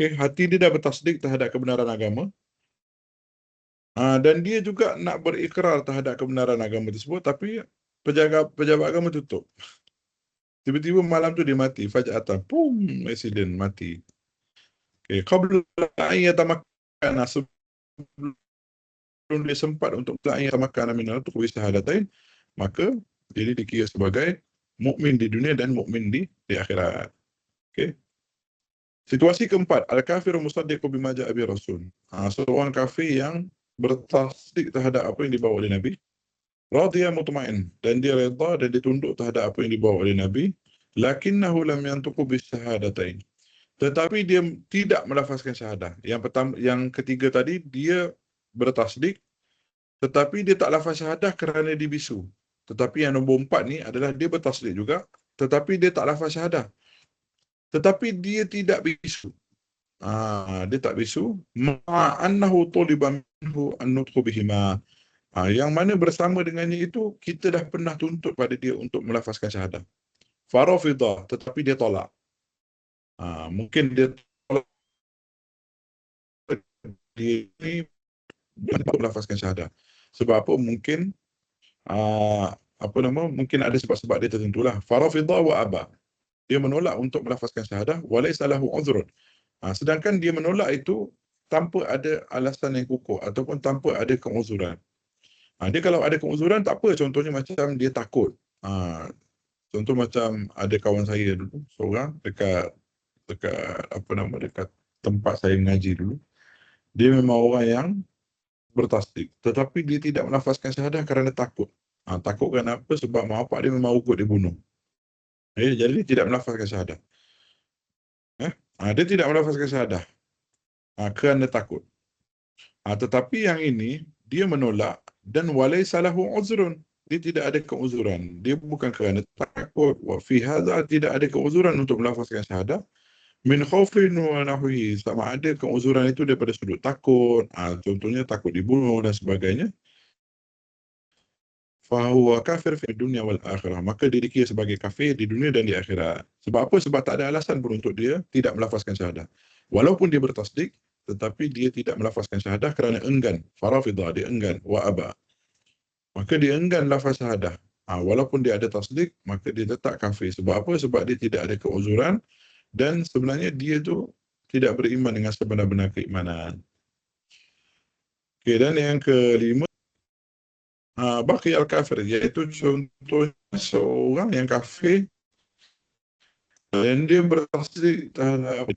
Okay, hati dia dah bertasdik terhadap kebenaran agama. Dan dia juga nak berikrar terhadap kebenaran agama tersebut, tapi pejabat agama tutup. Tiba-tiba malam tu dia mati fajatan. Pum, accident, mati. Okay, qabla an yatamakkana, sebelum dia sempat untuk yatamakkana min al-tuq bi syahadatain, maka dia dikira sebagai mukmin di dunia dan mukmin di akhirat. Okey. Situasi keempat, al-kafiru musaddiqu bima ja'a bi Rasul. Seorang kafir yang bertasdik terhadap apa yang dibawa oleh Nabi, radiya mutmain, dan dia redha dan dia tunduk terhadap apa yang dibawa oleh Nabi, lakinnahu lam yantuqu bis syahadatain. Tetapi dia tidak melafazkan syahadah. Yang pertama, yang ketiga tadi dia bertasdik tetapi dia tak lafaz syahadah kerana dia bisu. Tetapi yang nombor 4 ni adalah dia bertasdik juga tetapi dia tak lafaz syahadah. Tetapi dia tidak bisu. Dia tak bisu. Ma'annahu tuliba minhu an-nutqu bihima. Yang mana bersama dengannya itu kita dah pernah tuntut pada dia untuk melafazkan syahadah. Farafidha, tetapi dia tolak. Mungkin dia tolak dia ni untuk melafazkan syahadah. Sebab apa? Mungkin mungkin ada sebab-sebab dia tertentulah. Farafidha wa aba. Dia menolak untuk melafazkan syahadah walaysa lahu uzrun. Sedangkan dia menolak itu tanpa ada alasan yang kukuh ataupun tanpa ada keuzuran. Dia kalau ada keuzuran tak apa, contohnya macam dia takut. Contoh macam ada kawan saya dulu seorang dekat dekat tempat saya mengaji dulu. Dia memang orang yang bertasdik tetapi dia tidak melafazkan syahadah kerana takut. Takut kerana apa? Sebab mak bapak dia memang ugut dia bunuh. Jadi dia tidak melafazkan syahadah. Dia tidak melafazkan syahadah kerana takut. Tetapi yang ini dia menolak dan walaysa lahu uzrun. Dia tidak ada keuzuran. Dia bukan kerana takut. Wa fi hadza, tidak ada keuzuran untuk melafazkan syahadah. Min khaufin wa nahwihi, sama ada keuzuran itu daripada sudut takut. Contohnya takut dibunuh dan sebagainya. Fahuwa kafir fi dunia wal akhirah. Maka dia dikira sebagai kafir di dunia dan di akhirat. Sebab apa? Sebab tak ada alasan pun untuk dia tidak melafazkan syahadah. Walaupun dia bertasdik, tetapi dia tidak melafazkan syahadah kerana enggan. Farafidah, dia enggan. Wa aba. Maka dia enggan lafaz syahadah. Walaupun dia ada tasdik, maka dia tetap kafir. Sebab apa? Sebab dia tidak ada keuzuran dan sebenarnya dia tu tidak beriman dengan sebenar-benar keimanan. Okay, dan yang kelima, baqi al-kafir, iaitu contohnya seorang yang kafir dan dia bertasdik terhadap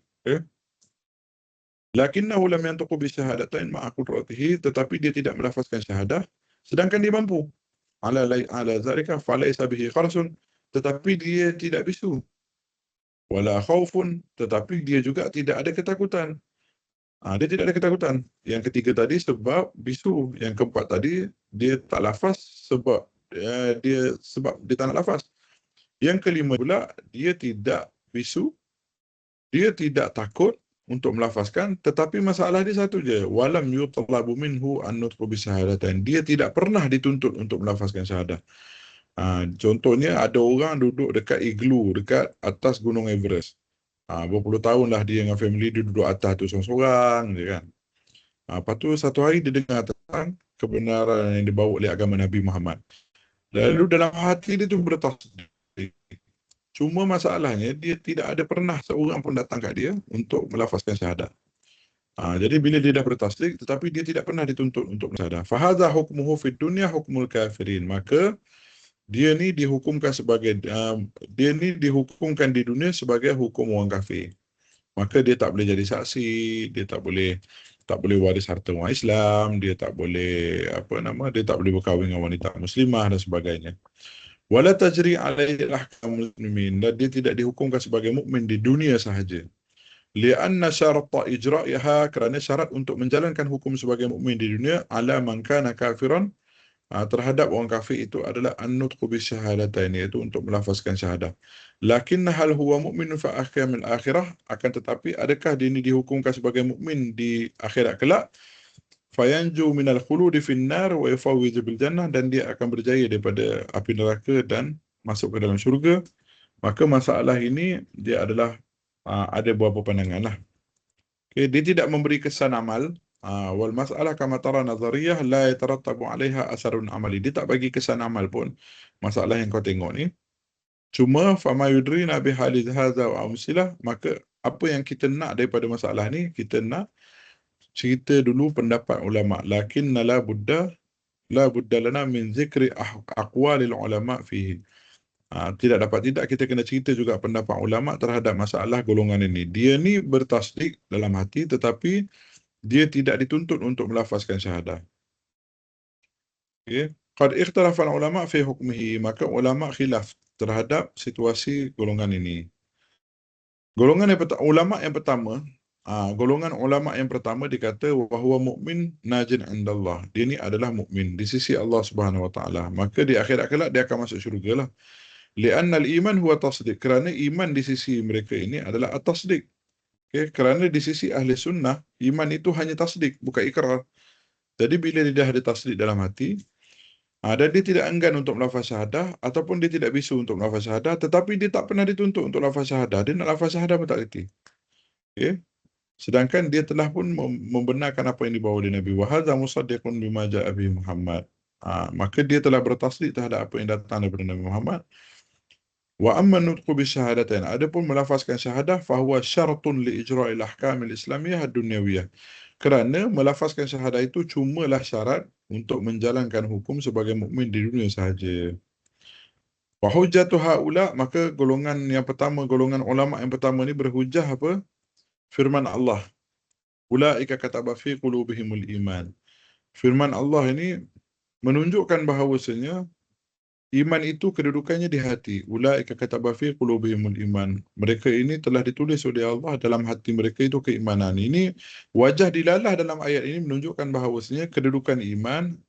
lakinnahu lam yantiqu bi syahadatain ma'a qudratihi, tetapi dia tidak melafazkan syahadah sedangkan dia mampu. Ala zalika falaysa bihi kharsun, tetapi dia tidak bisu. Wala khaufun, tetapi dia juga tidak ada ketakutan. Dia tidak ada ketakutan. Yang ketiga tadi sebab bisu. Yang keempat tadi dia tak lafaz sebab dia tak nak lafaz. Yang kelima pula dia tidak bisu, dia tidak takut untuk melafazkan, tetapi masalah dia satu je, walam yutlabu minhu an nutqu bi syahadatain. Dia tidak pernah dituntut untuk melafazkan syahadah. Contohnya ada orang duduk dekat igloo dekat atas Gunung Everest. Berpuluh tahun lah dia dengan family dia duduk atas tu seorang-seorang je kan. Lepas tu satu hari dia dengar tentang kebenaran yang dibawa oleh agama Nabi Muhammad. Lalu dalam hati dia tu bertasdik. Cuma masalahnya dia tidak ada pernah seorang pun datang kat dia untuk melafazkan syahadah. Jadi bila dia dah bertasdik tetapi dia tidak pernah dituntut untuk syahadah. Fahadha hukmuhu fid dunya hukmul kafirin. Maka dia ni dihukumkan di dunia sebagai hukum orang kafir. Maka dia tak boleh jadi saksi, dia tak boleh waris harta orang Islam, dia tak boleh dia tak boleh berkahwin dengan wanita muslimah dan sebagainya. Wala tajri alaihi ahkamul muslimin, dan dia tidak dihukumkan sebagai mukmin di dunia sahaja. Lianna syarata ijra'iha, kerana syarat untuk menjalankan hukum sebagai mukmin di dunia ala man kana kafiran, terhadap orang kafir itu adalah an-nutqu bisyahadatain, iaitu untuk melafazkan syahadah. Lakinna hal huwa mu'minun fa ahkamil akhirah, akan tetapi adakah dia ini dihukumkan sebagai mukmin di akhirat kelak? Fayanju minal khuludi finnar wa yafawwizu bil jannah, dan dia akan berjaya daripada api neraka dan masuk ke dalam syurga. Maka masalah ini dia adalah ada beberapa pandangan lah. Okay, dia tidak memberi kesan amal. Wal masalah kama tara nazariyah la yatarattabu 'alaiha asarun amali. Dia tak bagi kesan amal pun. Masalah yang kau tengok ni. Cuma fama yudrina bi hali hadza wa amsilah, maka apa yang kita nak daripada masalah ni, kita nak cerita dulu pendapat ulama. Lakinna la budda lana min zikri aqwalil ulama fihi. Tidak kita kena cerita juga pendapat ulama terhadap masalah golongan ini. Dia ni bertasdik dalam hati tetapi dia tidak dituntut untuk melafazkan syahadah. Okey. Qad ikhtalafa ulama fi hukmihi, maka ulama khilaf terhadap situasi golongan ini. Golongan ulama yang pertama dikata bahawa mukmin najin indallah. Dia ni adalah mukmin di sisi Allah Subhanahu wa taala. Maka di akhirat kelak dia akan masuk syurga lah. Li'anna al-iman huwa tasdiq, kerana iman di sisi mereka ini adalah at-tasdiq. Okay? Kerana di sisi ahli sunnah, iman itu hanya tasdik, bukan ikrar. Jadi bila dia dah ada tasdik dalam hati, dan dia tidak enggan untuk melafaz syahadah, ataupun dia tidak bisu untuk melafaz syahadah, tetapi dia tak pernah dituntut untuk lafaz syahadah, dia nak lafaz syahadah pun tak reti. Okay? Sedangkan dia telah pun membenarkan apa yang dibawa oleh Nabi. Wa hadza musaddiqun bima ja'a bihi Muhammad. Maka dia telah bertasdik terhadap apa yang datang daripada Nabi Muhammad. Wa amma nutqu bi syahadatain, adapun melafazkan syahadah fahuwa syaratun li ijra'il ahkamil islamiyah ad-dunyawiyah. Kerana melafazkan syahadah itu cumalah syarat untuk menjalankan hukum sebagai mukmin di dunia sahaja. Wa hujjatu haula, maka golongan ulama yang pertama ni berhujjah apa? Firman Allah. Ulaika kataba fi qulubihimul iman. Firman Allah ini menunjukkan bahawasanya iman itu kedudukannya di hati. Ulaika kataba fi qulubihimul iman. Mereka ini telah ditulis oleh Allah dalam hati mereka itu keimanan. Ini wajah dilalah dalam ayat ini menunjukkan bahawasanya kedudukan iman.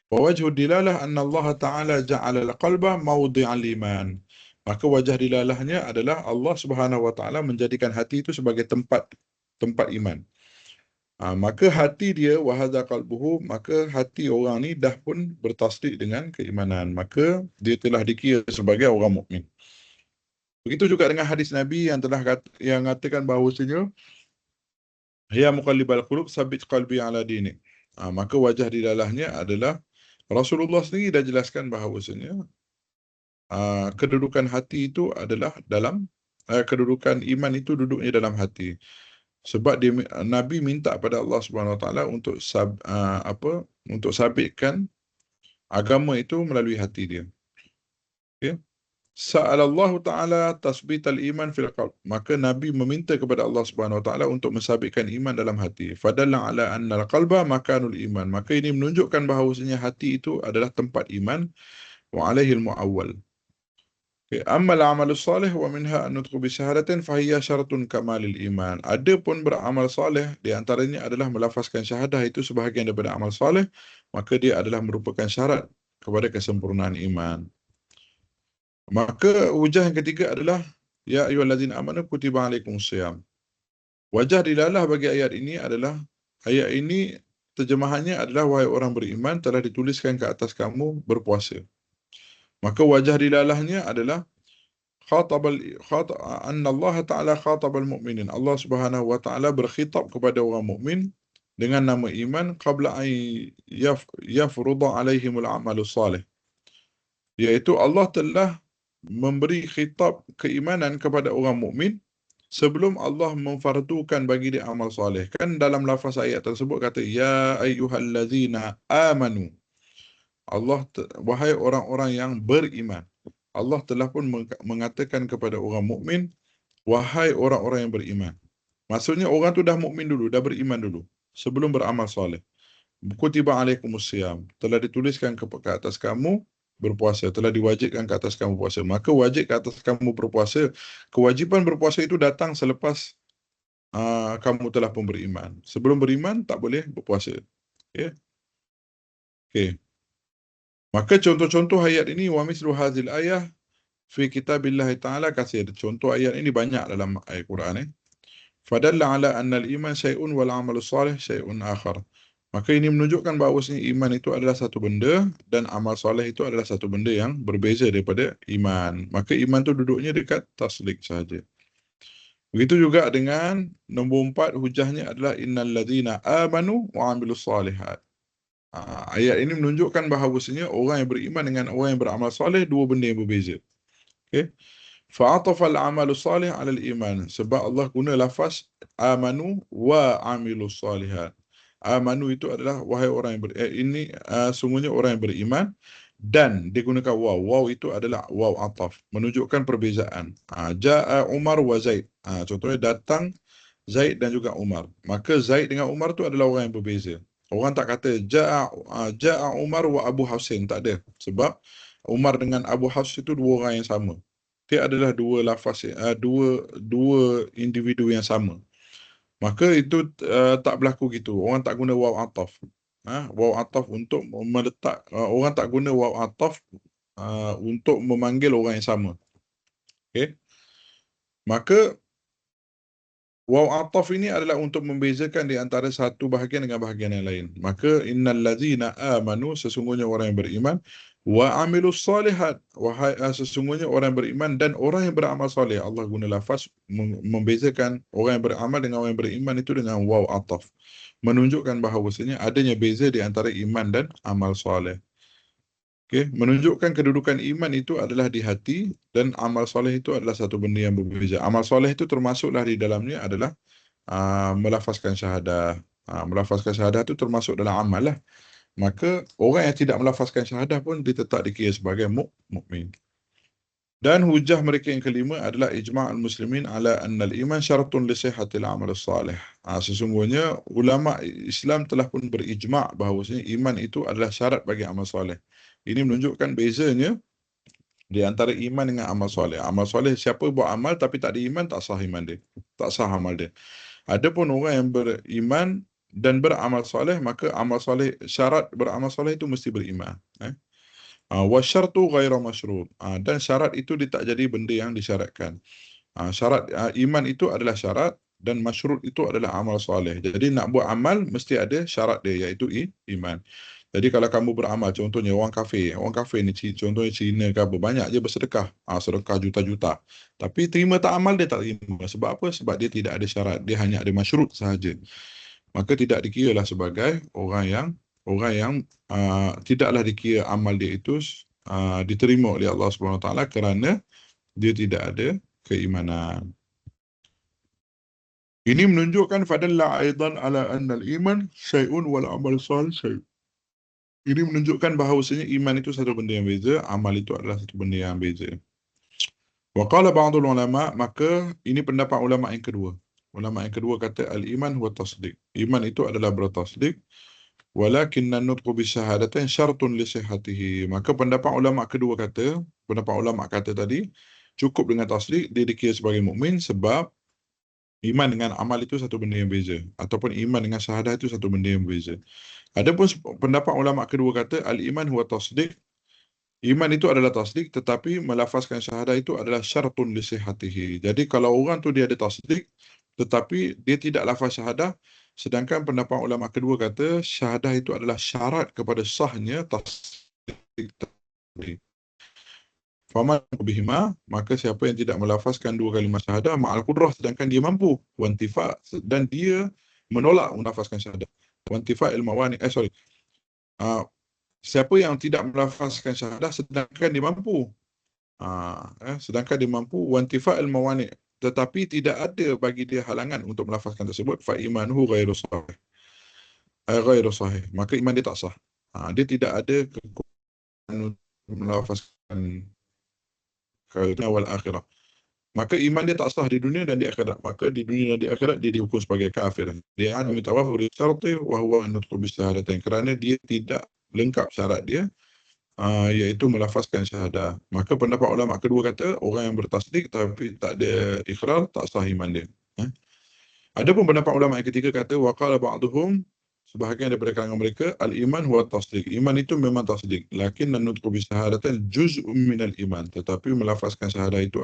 Wa wajhu dilalah anna Allah Ta'ala ja'ala al-qalba mawdi'al iman. Maka wajah dilalahnya adalah Allah Subhanahu wa taala menjadikan hati itu sebagai tempat iman. Maka hati dia wahadza qalbuhu, maka hati orang ni dah pun bertasdik dengan keimanan, maka dia telah dikira sebagai orang mukmin. Begitu juga dengan hadis Nabi yang telah yang mengatakan bahawasanya Ya muqallibal qulub tsabbit qalbi ala dinik. Maka wajah di dalamnya adalah Rasulullah sendiri dah jelaskan bahawasanya kedudukan hati itu adalah dalam kedudukan iman itu duduknya dalam hati. Sebab Nabi minta pada Allah Subhanahu Wa Taala untuk untuk sabitkan agama itu melalui hati dia. Okay? Sa'alallahu ta'ala tasbital iman fil qalb. Maka Nabi meminta kepada Allah Subhanahu Wa Taala untuk mensabitkan iman dalam hati. Fadalla ala anna al-qalba makanul iman. Maka ini menunjukkan bahawasanya hati itu adalah tempat iman wa alaihi al-mu'awwal. Amma al-amal salih wa minha an nutqu bi syahadatin fa hiya syaratun kamalil iman. Adapun beramal saleh di antaranya adalah melafazkan syahadah, itu sebahagian daripada amal saleh, maka dia adalah merupakan syarat kepada kesempurnaan iman. Maka wujah yang ketiga adalah ya ayyuhallazina amanu kutiba alaikumusiyam. Wajah dilalah bagi ayat ini adalah, ayat ini terjemahannya adalah wahai orang beriman telah dituliskan ke atas kamu berpuasa. Maka wajah dilalahnya adalah anna Allah Ta'ala khatabal mu'minin. Allah Subhanahu wa Ta'ala berkhitab kepada orang mukmin dengan nama iman qabla an yafruḍa alaihimul amalus salih. Iaitu Allah telah memberi khitab keimanan kepada orang mukmin sebelum Allah memfardukan bagi dia amal soleh. Kan dalam lafaz ayat tersebut kata ya ayyuhallazina amanu. Wahai orang-orang yang beriman. Allah telah pun mengatakan kepada orang mukmin, wahai orang-orang yang beriman. Maksudnya orang tu dah mukmin dulu, dah beriman dulu sebelum beramal soleh. Kutiba alaikumusiyam. Telah dituliskan ke atas kamu berpuasa, telah diwajibkan ke atas kamu puasa. Maka wajib ke atas kamu berpuasa. Kewajipan berpuasa itu datang selepas kamu telah pun beriman. Sebelum beriman tak boleh berpuasa. Okay. Okay. Maka contoh-contoh ayat ini wa mislu hadzal ayah fi kitabillah ta'ala katsir. Contoh ayat ini banyak dalam ayat Quran. Fadalla ala anna al-iman syai'un wal 'amalus salih syai'un akhar. Maka ini menunjukkan bahawasanya iman itu adalah satu benda dan amal soleh itu adalah satu benda yang berbeza daripada iman. Maka iman itu duduknya dekat tasdik sahaja. Begitu juga dengan nombor 4, hujahnya adalah innal ladzina amanu wa 'amilus solihat. Ayat ini menunjukkan bahawasanya orang yang beriman dengan orang yang beramal soleh dua benda yang berbeza. Okey. Fa'atafa al-'amalu salih 'ala al-iman. Sebab Allah guna lafaz amanu wa 'amilus solihat. Amanu itu adalah wahai orang yang sungguhnya orang yang beriman, dan digunakan waw. Waw itu adalah waw ataf, menunjukkan perbezaan. Ja'a Umar wa Zaid. Contohnya datang Zaid dan juga Umar. Maka Zaid dengan Umar itu adalah orang yang berbeza. Orang tak kata Ja'a Umar wa Abu Hafsin, tak ada. Sebab Umar dengan Abu Hafs itu dua orang yang sama. Dia adalah dua lafaz, dua individu yang sama. Maka itu tak berlaku gitu. Orang tak guna waw ataf. Waw ataf untuk meletak, orang tak guna waw ataf untuk memanggil orang yang sama. Okey. Maka waw ataf ini adalah untuk membezakan di antara satu bahagian dengan bahagian yang lain. Maka innal ladzina amanu, sesungguhnya orang yang beriman, wa amilus solihat, sesungguhnya orang yang beriman dan orang yang beramal soleh. Allah guna lafaz membezakan orang yang beramal dengan orang yang beriman itu dengan waw ataf, menunjukkan bahawasanya adanya beza di antara iman dan amal soleh. Okay. Menunjukkan kedudukan iman itu adalah di hati dan amal soleh itu adalah satu benda yang berbeza. Amal soleh itu termasuklah di dalamnya adalah melafazkan syahadah. Melafazkan syahadah itu termasuk dalam amal lah. Maka orang yang tidak melafazkan syahadah pun ditetap dikira sebagai mukmin. Dan hujah mereka yang kelima adalah ijma' al-muslimin ala anna al-iman syaratun li sihhatil amal salih. Sesungguhnya ulama Islam telah pun berijma' bahawasanya iman itu adalah syarat bagi amal soleh. Ini menunjukkan bezanya di antara iman dengan amal soleh. Amal soleh, siapa buat amal tapi tak ada iman, tak sah iman dia. Tak sah amal dia. Adapun orang yang beriman dan beramal soleh, maka amal soleh, syarat beramal soleh itu mesti beriman. Wasyartu ghaira masyrut. Dan syarat itu dia tak jadi benda yang disyaratkan. Syarat iman itu adalah syarat dan masyrut itu adalah amal soleh. Jadi nak buat amal mesti ada syarat dia, iaitu iman. Jadi kalau kamu beramal, contohnya orang kafir ni contohnya Cina ke apa, banyak je bersedekah, sedekah juta-juta. Tapi terima tak amal dia tak terima. Sebab apa? Sebab dia tidak ada syarat, dia hanya ada masyrut sahaja. Maka tidak dikiralah sebagai orang yang tidaklah dikira amal dia itu diterima oleh Allah Subhanahu Wa Taala kerana dia tidak ada keimanan. Ini menunjukkan fadalla aidan ala anna al-iman syai'un wal amal salih syai'. Ini menunjukkan bahawasanya iman itu satu benda yang beza, amal itu adalah satu benda yang beza. Wa qala ba'dul ulama, maka ini pendapat ulama yang kedua. Ulama yang kedua kata al-iman huwa tasdiq. Iman itu adalah bertasdiq, walakinna nutqu bisyahadatain syartun li sihhatihi. Maka pendapat ulama kedua kata, pendapat ulama kata tadi, cukup dengan tasdiq dia dikira sebagai mukmin sebab iman dengan amal itu satu benda yang beza, ataupun iman dengan syahadah itu satu benda yang beza. Adapun pendapat ulama kedua kata al-iman huwa tasdiq. Iman itu adalah tasdiq, tetapi melafazkan syahadah itu adalah syartun li sihhatihi. Jadi kalau orang tu dia ada tasdiq tetapi dia tidak lafaz syahadah, sedangkan pendapat ulama kedua kata syahadah itu adalah syarat kepada sahnya tasdiq tadi. Faman bihima, maka siapa yang tidak melafazkan dua kalimah syahadah ma'al qudrah, sedangkan dia mampu, wantifa, dan dia menolak melafazkan syahadah, wantifa ilmawani, siapa yang tidak melafazkan syahadah sedangkan dia mampu, sedangkan dia mampu, wantifa ilmawani, tetapi tidak ada bagi dia halangan untuk melafazkan tersebut, fa imanuhu ghairu sahih, maka iman dia tak sah. Dia tidak ada kekuatan untuk melafazkan wal akhirah, maka iman dia tak sah di dunia dan di akhirat. Maka di dunia dan di akhirat dia dihukum sebagai kafir. Dia ada mitawafur syarti wa huwa an nutqu bisyahadatain, kerana dia tidak lengkap syarat dia, iaitu melafazkan syahadah. Maka pendapat ulama kedua kata orang yang bertasdik tapi tak ada ikrar, tak sah iman dia. Adapun pendapat ulama yang ketiga kata waqala ba'duhum, sebahagian daripada kalangan mereka, al-iman huwa tasdiq. Iman itu memang tasdiq, lakin nutqu bisyahadatain juz'un minal iman, tetapi melafazkan syahadah itu